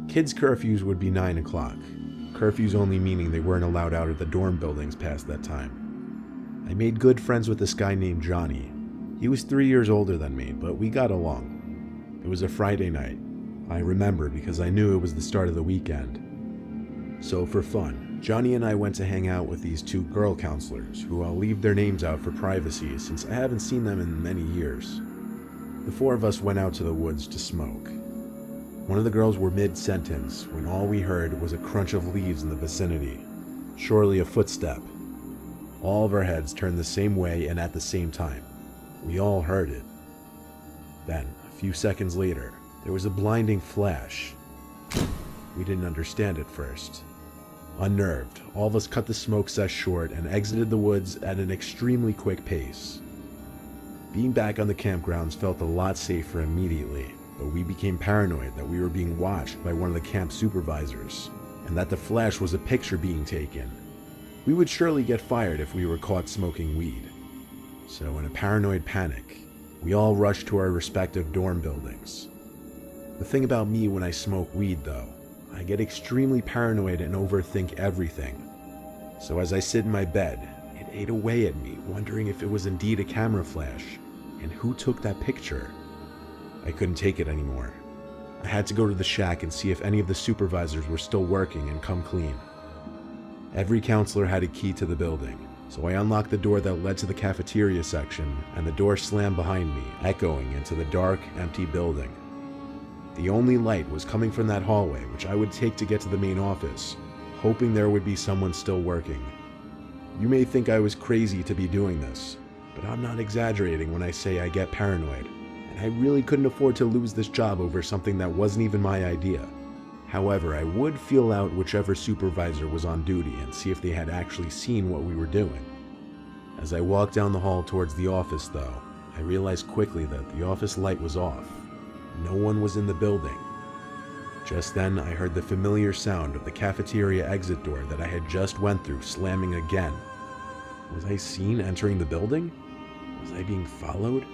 Speaker 11: Kids' curfews would be 9 o'clock. Curfews only meaning they weren't allowed out of the dorm buildings past that time. I made good friends with this guy named Johnny. He was 3 years older than me, but we got along. It was a Friday night. I remember because I knew it was the start of the weekend. So for fun, Johnny and I went to hang out with these 2 girl counselors, who I'll leave their names out for privacy since I haven't seen them in many years. The 4 of us went out to the woods to smoke. One of the girls were mid-sentence when all we heard was a crunch of leaves in the vicinity. Surely a footstep. All of our heads turned the same way and at the same time. We all heard it. Then, a few seconds later, there was a blinding flash. We didn't understand at first. Unnerved, all of us cut the smoke sesh short and exited the woods at an extremely quick pace. Being back on the campgrounds felt a lot safer immediately, but we became paranoid that we were being watched by one of the camp supervisors, and that the flash was a picture being taken. We would surely get fired if we were caught smoking weed. So in a paranoid panic, we all rushed to our respective dorm buildings. The thing about me when I smoke weed though, I get extremely paranoid and overthink everything. So as I sit in my bed, it ate away at me, wondering if it was indeed a camera flash, and who took that picture. I couldn't take it anymore. I had to go to the shack and see if any of the supervisors were still working and come clean. Every counselor had a key to the building, so I unlocked the door that led to the cafeteria section, and the door slammed behind me, echoing into the dark, empty building. The only light was coming from that hallway, which I would take to get to the main office, hoping there would be someone still working. You may think I was crazy to be doing this, but I'm not exaggerating when I say I get paranoid, and I really couldn't afford to lose this job over something that wasn't even my idea. However, I would feel out whichever supervisor was on duty and see if they had actually seen what we were doing. As I walked down the hall towards the office, though, I realized quickly that the office light was off. No one was in the building. Just then, I heard the familiar sound of the cafeteria exit door that I had just went through slamming again. Was I seen entering the building? Was I being followed?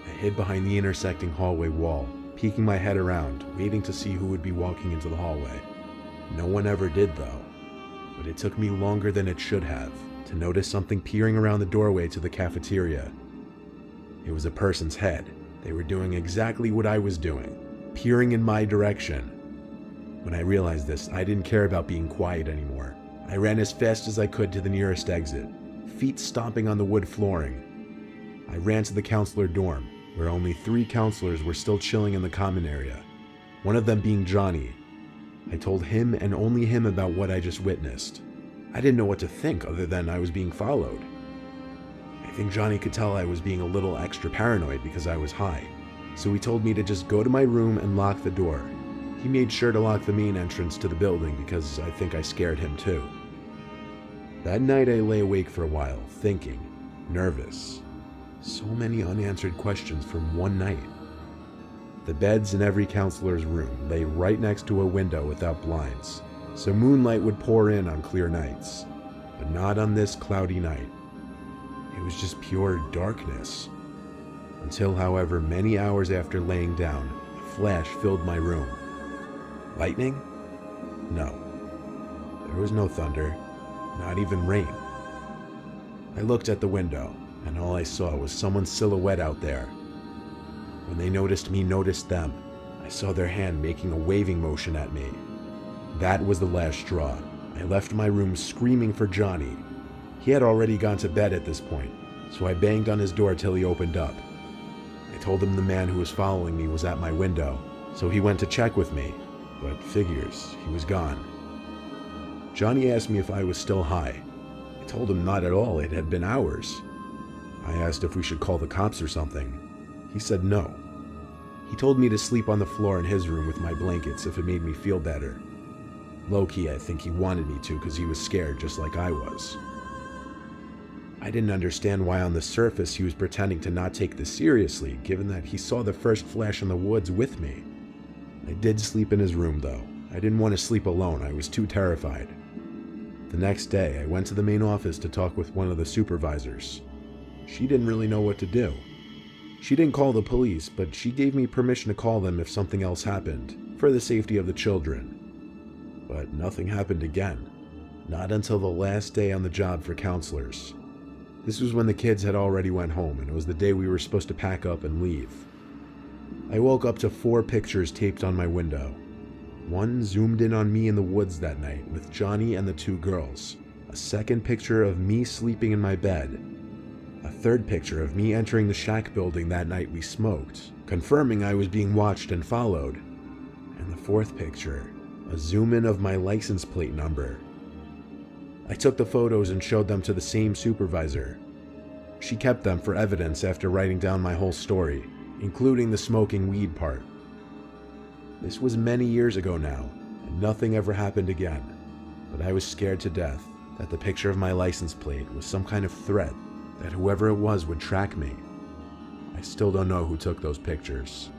Speaker 11: I hid behind the intersecting hallway wall, peeking my head around, waiting to see who would be walking into the hallway. No one ever did though, but it took me longer than it should have to notice something peering around the doorway to the cafeteria. It was a person's head. They were doing exactly what I was doing, peering in my direction. When I realized this, I didn't care about being quiet anymore. I ran as fast as I could to the nearest exit, feet stomping on the wood flooring. I ran to the counselor dorm, where only 3 counselors were still chilling in the common area, one of them being Johnny. I told him and only him about what I just witnessed. I didn't know what to think other than I was being followed. I think Johnny could tell I was being a little extra paranoid because I was high, so he told me to just go to my room and lock the door. He made sure to lock the main entrance to the building because I think I scared him too. That night I lay awake for a while, thinking, nervous. So many unanswered questions from one night. The beds in every counselor's room lay right next to a window without blinds, so moonlight would pour in on clear nights, but not on this cloudy night. It was just pure darkness. Until, however, many hours after laying down, a flash filled my room. Lightning? No. There was no thunder, not even rain. I looked at the window, and all I saw was someone's silhouette out there. When they noticed me noticed them, I saw their hand making a waving motion at me. That was the last straw. I left my room screaming for Johnny. He had already gone to bed at this point, so I banged on his door till he opened up. I told him the man who was following me was at my window, So he went to check with me, but figures, he was gone. Johnny asked me if I was still high. I told him not at all, it had been hours. I asked if we should call the cops or something. He said no. He told me to sleep on the floor in his room with my blankets if it made me feel better. Low-key, I think he wanted me to because he was scared just like I was. I didn't understand why on the surface he was pretending to not take this seriously, given that he saw the first flash in the woods with me. I did sleep in his room though. I didn't want to sleep alone, I was too terrified. The next day, I went to the main office to talk with one of the supervisors. She didn't really know what to do. She didn't call the police, but she gave me permission to call them if something else happened, for the safety of the children. But nothing happened again. Not until the last day on the job for counselors. This was when the kids had already went home, and it was the day we were supposed to pack up and leave. I woke up to 4 pictures taped on my window. One zoomed in on me in the woods that night with Johnny and the 2 girls. A second picture of me sleeping in my bed. A third picture of me entering the shack building that night we smoked, confirming I was being watched and followed. And the 4th picture, a zoom in of my license plate number. I took the photos and showed them to the same supervisor. She kept them for evidence after writing down my whole story, including the smoking weed part. This was many years ago now, and nothing ever happened again, but I was scared to death that the picture of my license plate was some kind of threat, that whoever it was would track me. I still don't know who took those pictures.